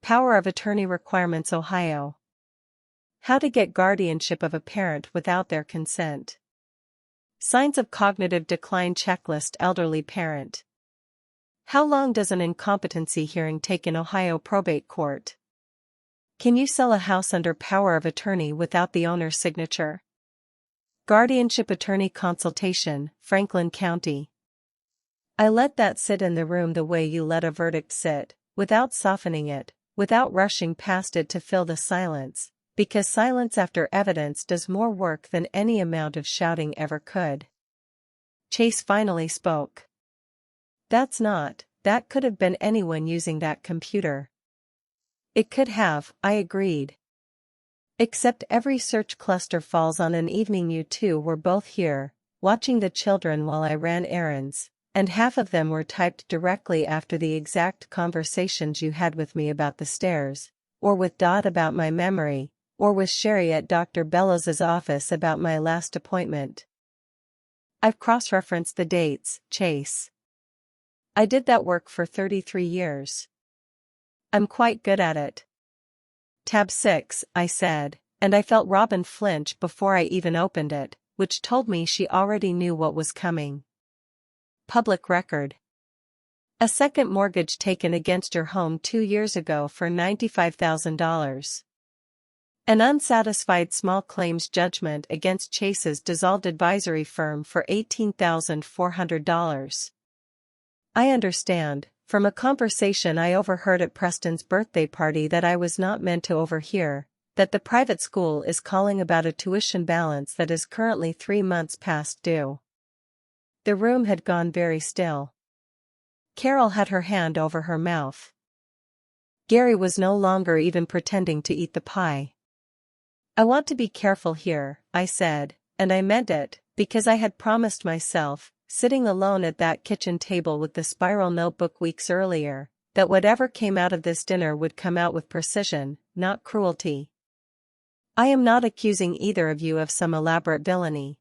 Power of Attorney Requirements Ohio. How to get guardianship of a parent without their consent. Signs of cognitive decline checklist elderly parent. How long does an incompetency hearing take in Ohio probate court? Can you sell a house under power of attorney without the owner's signature? Guardianship attorney consultation, Franklin County. I let that sit in the room the way you let a verdict sit, without softening it, without rushing past it to fill the silence, because silence after evidence does more work than any amount of shouting ever could. Chase finally spoke. That could have been anyone using that computer. It could have, I agreed. Except every search cluster falls on an evening you two were both here, watching the children while I ran errands, and half of them were typed directly after the exact conversations you had with me about the stairs, or with Dot about my memory, or with Sherry at Dr. Bellows's office about my last appointment. I've cross-referenced the dates, Chase. I did that work for 33 years. I'm quite good at it. Tab 6, I said, and I felt Robin flinch before I even opened it, which told me she already knew what was coming. Public record. A second mortgage taken against your home 2 years ago for $95,000. An unsatisfied small claims judgment against Chase's dissolved advisory firm for $18,400. I understand, from a conversation I overheard at Preston's birthday party that I was not meant to overhear, that the private school is calling about a tuition balance that is currently 3 months past due. The room had gone very still. Carol had her hand over her mouth. Gary was no longer even pretending to eat the pie. I want to be careful here, I said, and I meant it, because I had promised myself, sitting alone at that kitchen table with the spiral notebook weeks earlier, that whatever came out of this dinner would come out with precision, not cruelty. I am not accusing either of you of some elaborate villainy.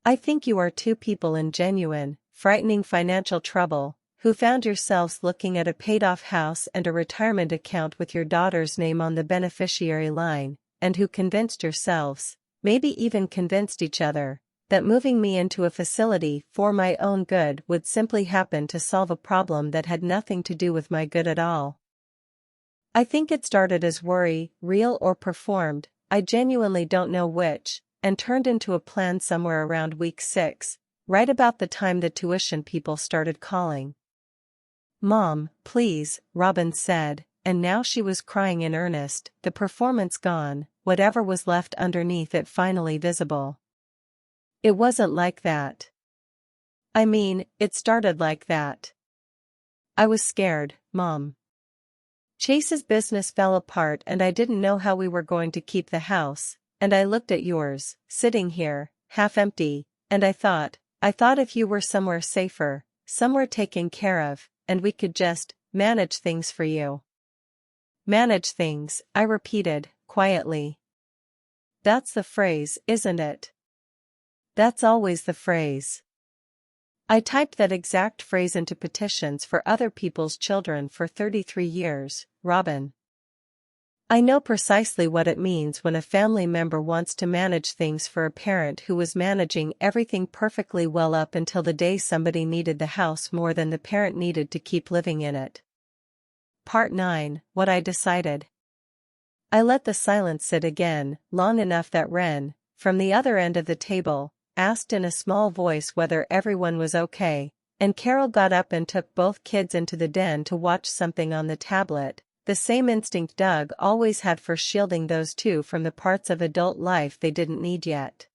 I think you are two people in genuine, frightening financial trouble, who found yourselves looking at a paid-off house and a retirement account with your daughter's name on the beneficiary line, and who convinced yourselves, maybe even convinced each other, that moving me into a facility for my own good would simply happen to solve a problem that had nothing to do with my good at all. I think it started as worry, real or performed, I genuinely don't know which, and turned into a plan somewhere around week 6, right about the time the tuition people started calling. "Mom, please," Robin said, and now she was crying in earnest, the performance gone, whatever was left underneath it finally visible. "It wasn't like that. I mean, it started like that. I was scared, Mom. Chase's business fell apart and I didn't know how we were going to keep the house, and I looked at yours, sitting here, half empty, and I thought if you were somewhere safer, somewhere taken care of, and we could just manage things for you." "Manage things," I repeated, quietly. "That's the phrase, isn't it? That's always the phrase." I typed that exact phrase into petitions for other people's children for 33 years, Robin. I know precisely what it means when a family member wants to manage things for a parent who was managing everything perfectly well up until the day somebody needed the house more than the parent needed to keep living in it. Part 9, What I Decided. I let the silence sit again, long enough that Wren, from the other end of the table, asked in a small voice whether everyone was okay, and Carol got up and took both kids into the den to watch something on the tablet, the same instinct Doug always had for shielding those two from the parts of adult life they didn't need yet.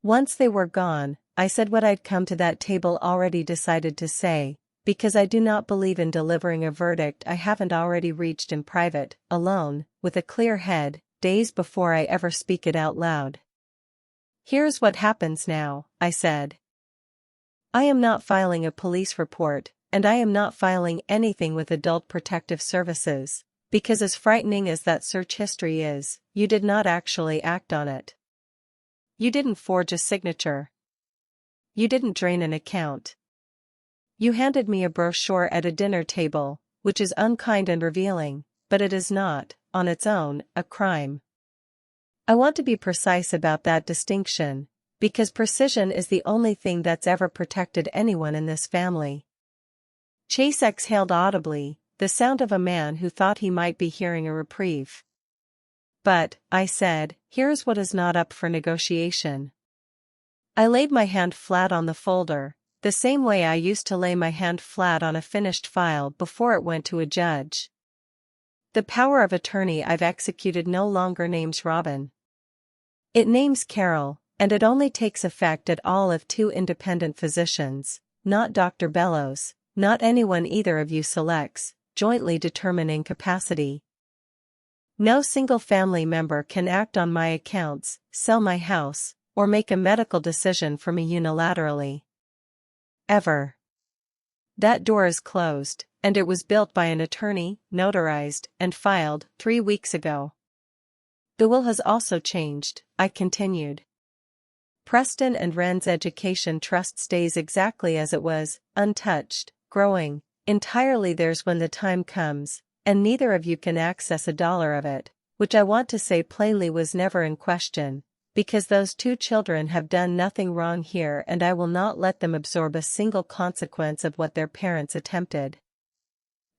Once they were gone, I said what I'd come to that table already decided to say, because I do not believe in delivering a verdict I haven't already reached in private, alone, with a clear head, days before I ever speak it out loud. "Here's what happens now," I said. "I am not filing a police report, and I am not filing anything with Adult Protective Services, because as frightening as that search history is, you did not actually act on it. You didn't forge a signature. You didn't drain an account. You handed me a brochure at a dinner table, which is unkind and revealing, but it is not, on its own, a crime. I want to be precise about that distinction, because precision is the only thing that's ever protected anyone in this family." Chase exhaled audibly, the sound of a man who thought he might be hearing a reprieve. "But," I said, "here's what is not up for negotiation." I laid my hand flat on the folder, the same way I used to lay my hand flat on a finished file before it went to a judge. The power of attorney I've executed no longer names Robin. It names Carol, and it only takes effect at all of 2 independent physicians, not Dr. Bellows, not anyone either of you selects, jointly determine incapacity. No single family member can act on my accounts, sell my house, or make a medical decision for me unilaterally. Ever. That door is closed, and it was built by an attorney, notarized, and filed 3 weeks ago. The will has also changed, I continued. Preston and Wren's education trust stays exactly as it was, untouched, growing, entirely theirs when the time comes, and neither of you can access $1 of it, which I want to say plainly was never in question, because those 2 children have done nothing wrong here and I will not let them absorb a single consequence of what their parents attempted.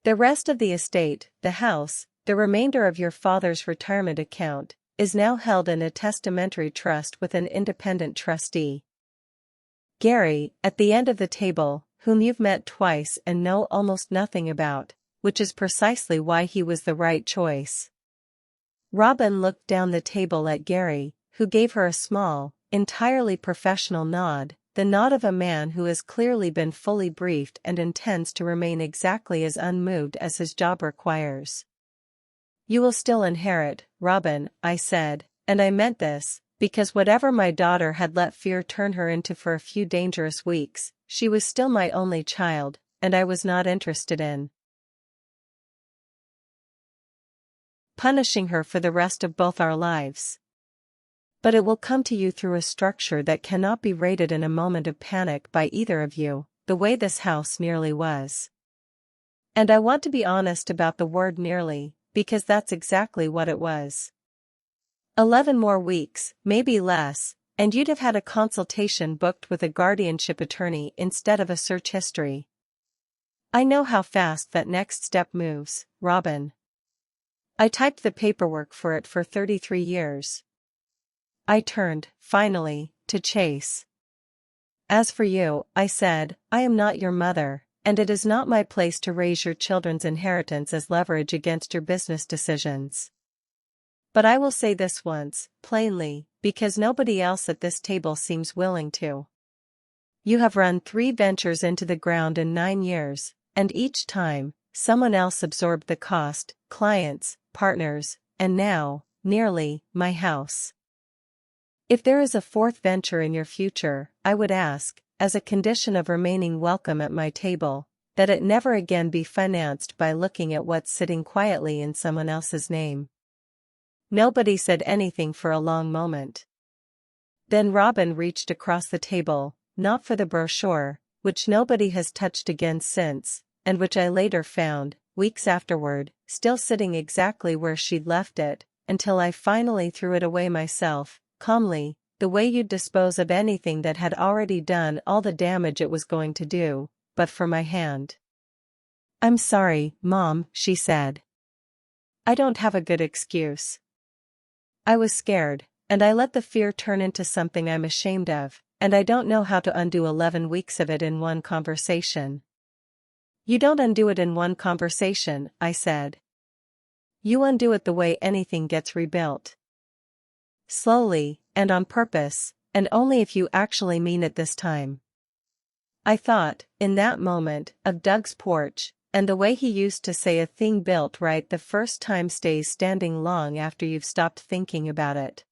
The rest of the estate, the house, the remainder of your father's retirement account, is now held in a testamentary trust with an independent trustee. Gary, at the end of the table, whom you've met twice and know almost nothing about, which is precisely why he was the right choice." Robin looked down the table at Gary, who gave her a small, entirely professional nod, the nod of a man who has clearly been fully briefed and intends to remain exactly as unmoved as his job requires. "You will still inherit, Robin," I said, and I meant this, because whatever my daughter had let fear turn her into for a few dangerous weeks, she was still my only child, and I was not interested in punishing her for the rest of both our lives. But it will come to you through a structure that cannot be raided in a moment of panic by either of you, the way this house nearly was. And I want to be honest about the word nearly, because that's exactly what it was. 11 more weeks, maybe less, and you'd have had a consultation booked with a guardianship attorney instead of a search history. I know how fast that next step moves, Robin. I typed the paperwork for it for 33 years. I turned, finally, to Chase. As for you, I said, I am not your mother, and it is not my place to raise your children's inheritance as leverage against your business decisions. But I will say this once, plainly, because nobody else at this table seems willing to. You have run 3 ventures into the ground in 9 years, and each time, someone else absorbed the cost, clients, partners, and now, nearly, my house. If there is a 4th venture in your future, I would ask, as a condition of remaining welcome at my table, that it never again be financed by looking at what's sitting quietly in someone else's name. Nobody said anything for a long moment. Then Robin reached across the table, not for the brochure, which nobody has touched again since, and which I later found, weeks afterward, still sitting exactly where she'd left it, until I finally threw it away myself, calmly, the way you'd dispose of anything that had already done all the damage it was going to do, but for my hand. I'm sorry, Mom, she said. I don't have a good excuse. I was scared, and I let the fear turn into something I'm ashamed of, and I don't know how to undo 11 weeks of it in one conversation. You don't undo it in one conversation, I said. You undo it the way anything gets rebuilt. Slowly, and on purpose, and only if you actually mean it this time. I thought, in that moment, of Doug's porch, and the way he used to say a thing built right the first time stays standing long after you've stopped thinking about it.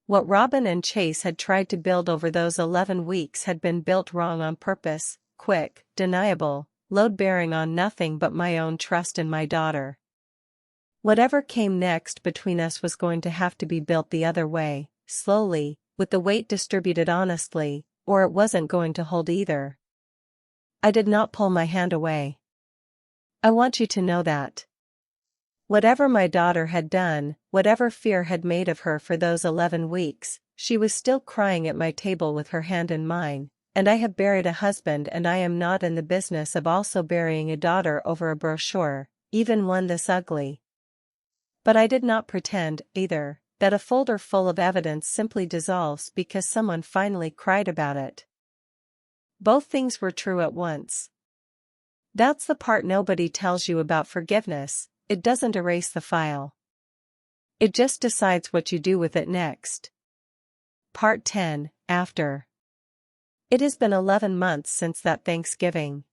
What Robin and Chase had tried to build over those 11 weeks had been built wrong on purpose, quick, deniable, load-bearing on nothing but my own trust in my daughter. Whatever came next between us was going to have to be built the other way, slowly, with the weight distributed honestly, or it wasn't going to hold either. I did not pull my hand away. I want you to know that. Whatever my daughter had done, whatever fear had made of her for those 11 weeks, she was still crying at my table with her hand in mine, and I have buried a husband, and I am not in the business of also burying a daughter over a brochure, even one this ugly. But I did not pretend, either, that a folder full of evidence simply dissolves because someone finally cried about it. Both things were true at once. That's the part nobody tells you about forgiveness. It doesn't erase the file. It just decides what you do with it next. Part 10, After. It has been 11 months since that Thanksgiving.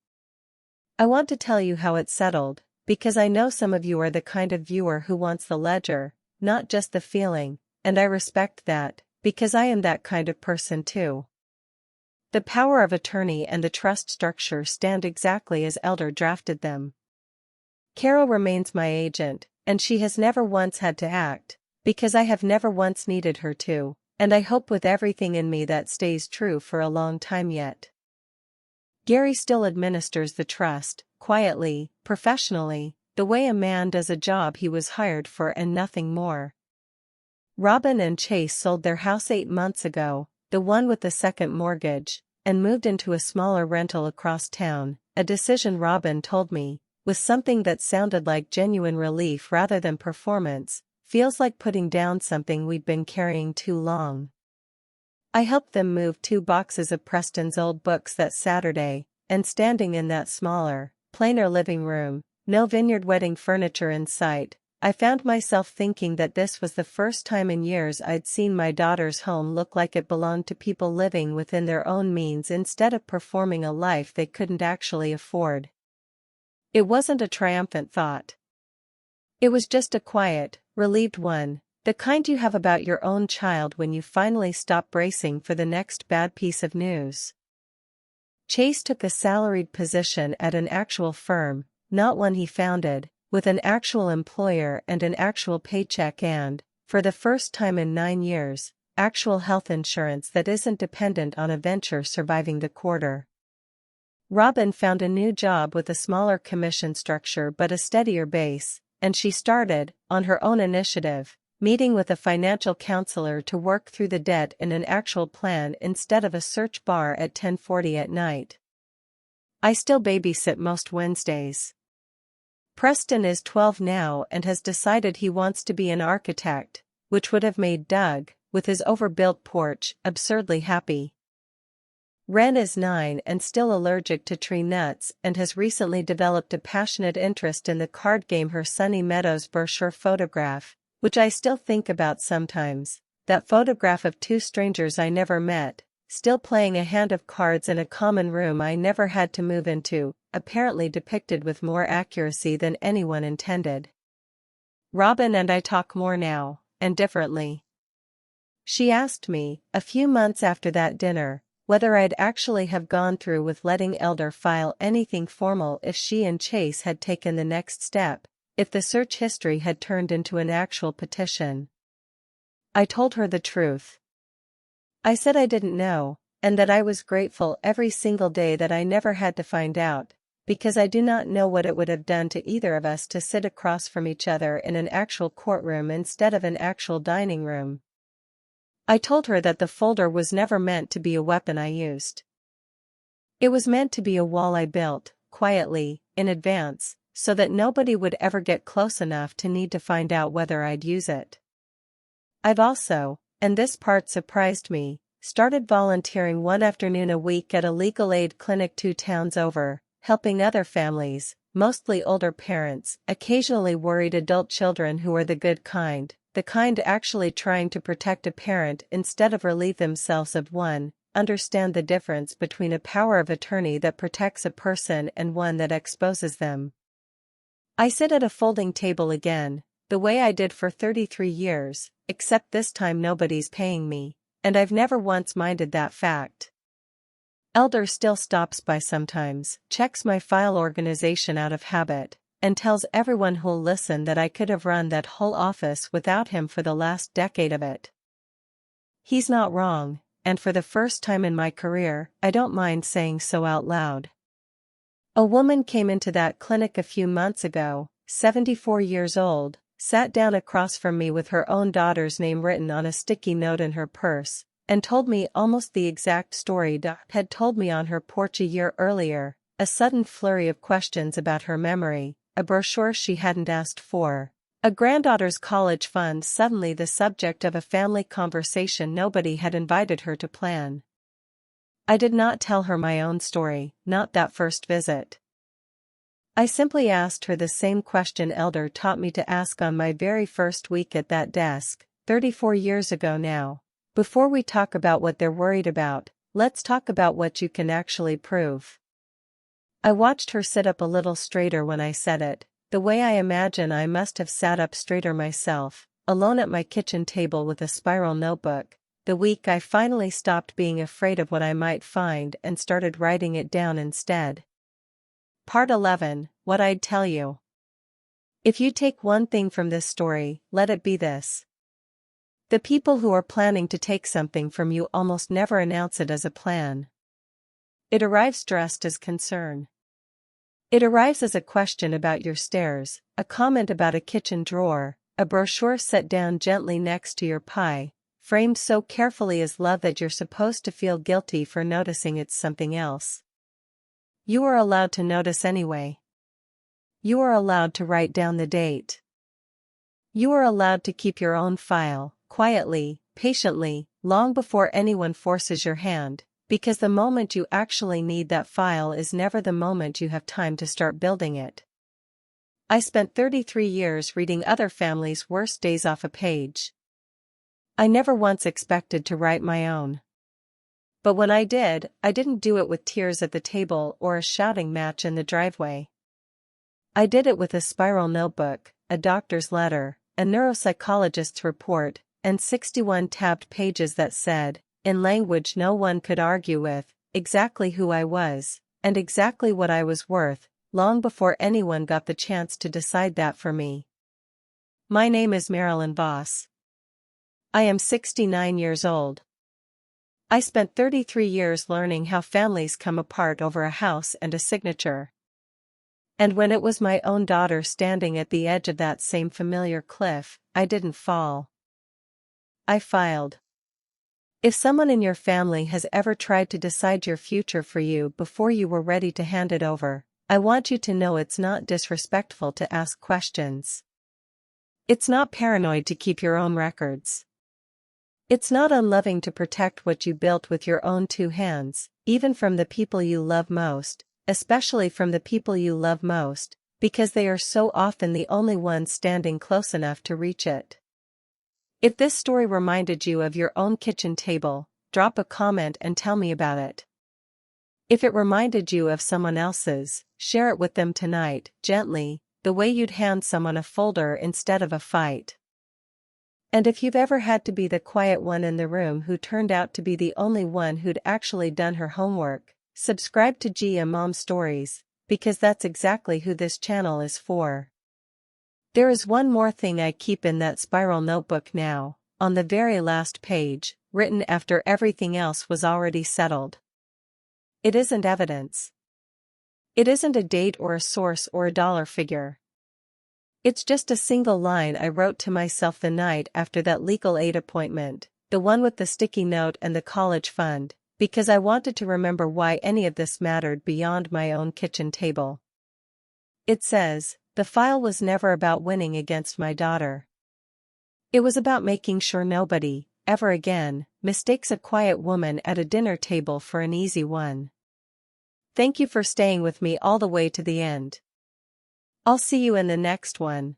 I want to tell you how it settled, because I know some of you are the kind of viewer who wants the ledger, not just the feeling, and I respect that, because I am that kind of person too. The power of attorney and the trust structure stand exactly as Elder drafted them. Carol remains my agent, and she has never once had to act, because I have never once needed her to, and I hope with everything in me that stays true for a long time yet. Gary still administers the trust, quietly, professionally, the way a man does a job he was hired for and nothing more. Robin and Chase sold their house 8 months ago, the one with the second mortgage, and moved into a smaller rental across town, a decision Robin told me, with something that sounded like genuine relief rather than performance, feels like putting down something we'd been carrying too long. I helped them move 2 boxes of Preston's old books that Saturday, and standing in that smaller, plainer living room, no vineyard wedding furniture in sight, I found myself thinking that this was the first time in years I'd seen my daughter's home look like it belonged to people living within their own means instead of performing a life they couldn't actually afford. It wasn't a triumphant thought. It was just a quiet, relieved one, The kind you have about your own child when you finally stop bracing for the next bad piece of news. Chase took a salaried position at an actual firm, not one he founded, with an actual employer and an actual paycheck and, for the first time in 9 years, actual health insurance that isn't dependent on a venture surviving the quarter. Robin found a new job with a smaller commission structure but a steadier base, and she started, on her own initiative, meeting with a financial counselor to work through the debt in an actual plan instead of a search bar at 10:40 at night. I still babysit most Wednesdays. Preston is 12 now and has decided he wants to be an architect, which would have made Doug, with his overbuilt porch, absurdly happy. Ren is 9 and still allergic to tree nuts and has recently developed a passionate interest in the card game Her Sunny Meadows Brochure photograph, which I still think about sometimes, that photograph of 2 strangers I never met, still playing a hand of cards in a common room I never had to move into, apparently depicted with more accuracy than anyone intended. Robin and I talk more now, and differently. She asked me, a few months after that dinner, whether I'd actually have gone through with letting Elder file anything formal if she and Chase had taken the next step, if the search history had turned into an actual petition. I told her the truth. I said I didn't know, and that I was grateful every single day that I never had to find out, because I do not know what it would have done to either of us to sit across from each other in an actual courtroom instead of an actual dining room. I told her that the folder was never meant to be a weapon I used. It was meant to be a wall I built, quietly, in advance, so that nobody would ever get close enough to need to find out whether I'd use it. I've also, and this part surprised me, started volunteering one afternoon a week at a legal aid clinic 2 towns over, helping other families, mostly older parents, occasionally worried adult children who are the kind actually trying to protect a parent instead of relieve themselves of one, understand the difference between a power of attorney that protects a person and one that exposes them. I sit at a folding table again, the way I did for 33 years, except this time nobody's paying me, and I've never once minded that fact. Elder still stops by sometimes, checks my file organization out of habit, and tells everyone who'll listen that I could have run that whole office without him for the last decade of it. He's not wrong, and for the first time in my career, I don't mind saying so out loud. A woman came into that clinic a few months ago, 74 years old, sat down across from me with her own daughter's name written on a sticky note in her purse, and told me almost the exact story Doc had told me on her porch a year earlier, a sudden flurry of questions about her memory, a brochure she hadn't asked for, a granddaughter's college fund suddenly the subject of a family conversation nobody had invited her to plan. I did not tell her my own story, not that first visit. I simply asked her the same question Elder taught me to ask on my very first week at that desk, 34 years ago now. Before we talk about what they're worried about, let's talk about what you can actually prove. I watched her sit up a little straighter when I said it, the way I imagine I must have sat up straighter myself, alone at my kitchen table with a spiral notebook, the week I finally stopped being afraid of what I might find and started writing it down instead. Part 11, What I'd Tell You. If you take one thing from this story, let it be this. The people who are planning to take something from you almost never announce it as a plan. It arrives dressed as concern. It arrives as a question about your stairs, a comment about a kitchen drawer, a brochure set down gently next to your pie, framed so carefully as love that you're supposed to feel guilty for noticing it's something else. You are allowed to notice anyway. You are allowed to write down the date. You are allowed to keep your own file, quietly, patiently, long before anyone forces your hand, because the moment you actually need that file is never the moment you have time to start building it. I spent 33 years reading other families' worst days off a page. I never once expected to write my own. But when I did, I didn't do it with tears at the table or a shouting match in the driveway. I did it with a spiral notebook, a doctor's letter, a neuropsychologist's report, and 61 tabbed pages that said, in language no one could argue with, exactly who I was, and exactly what I was worth, long before anyone got the chance to decide that for me. My name is Marilyn Voss. I am 69 years old. I spent 33 years learning how families come apart over a house and a signature. And when it was my own daughter standing at the edge of that same familiar cliff, I didn't fall. I filed. If someone in your family has ever tried to decide your future for you before you were ready to hand it over, I want you to know it's not disrespectful to ask questions. It's not paranoid to keep your own records. It's not unloving to protect what you built with your own two hands, even from the people you love most, especially from the people you love most, because they are so often the only ones standing close enough to reach it. If this story reminded you of your own kitchen table, drop a comment and tell me about it. If it reminded you of someone else's, share it with them tonight, gently, the way you'd hand someone a folder instead of a fight. And if you've ever had to be the quiet one in the room who turned out to be the only one who'd actually done her homework, subscribe to Gia Mom Stories, because that's exactly who this channel is for. There is one more thing I keep in that spiral notebook now, on the very last page, written after everything else was already settled. It isn't evidence. It isn't a date or a source or a dollar figure. It's just a single line I wrote to myself the night after that legal aid appointment, the one with the sticky note and the college fund, because I wanted to remember why any of this mattered beyond my own kitchen table. It says, the file was never about winning against my daughter. It was about making sure nobody, ever again, mistakes a quiet woman at a dinner table for an easy one. Thank you for staying with me all the way to the end. I'll see you in the next one.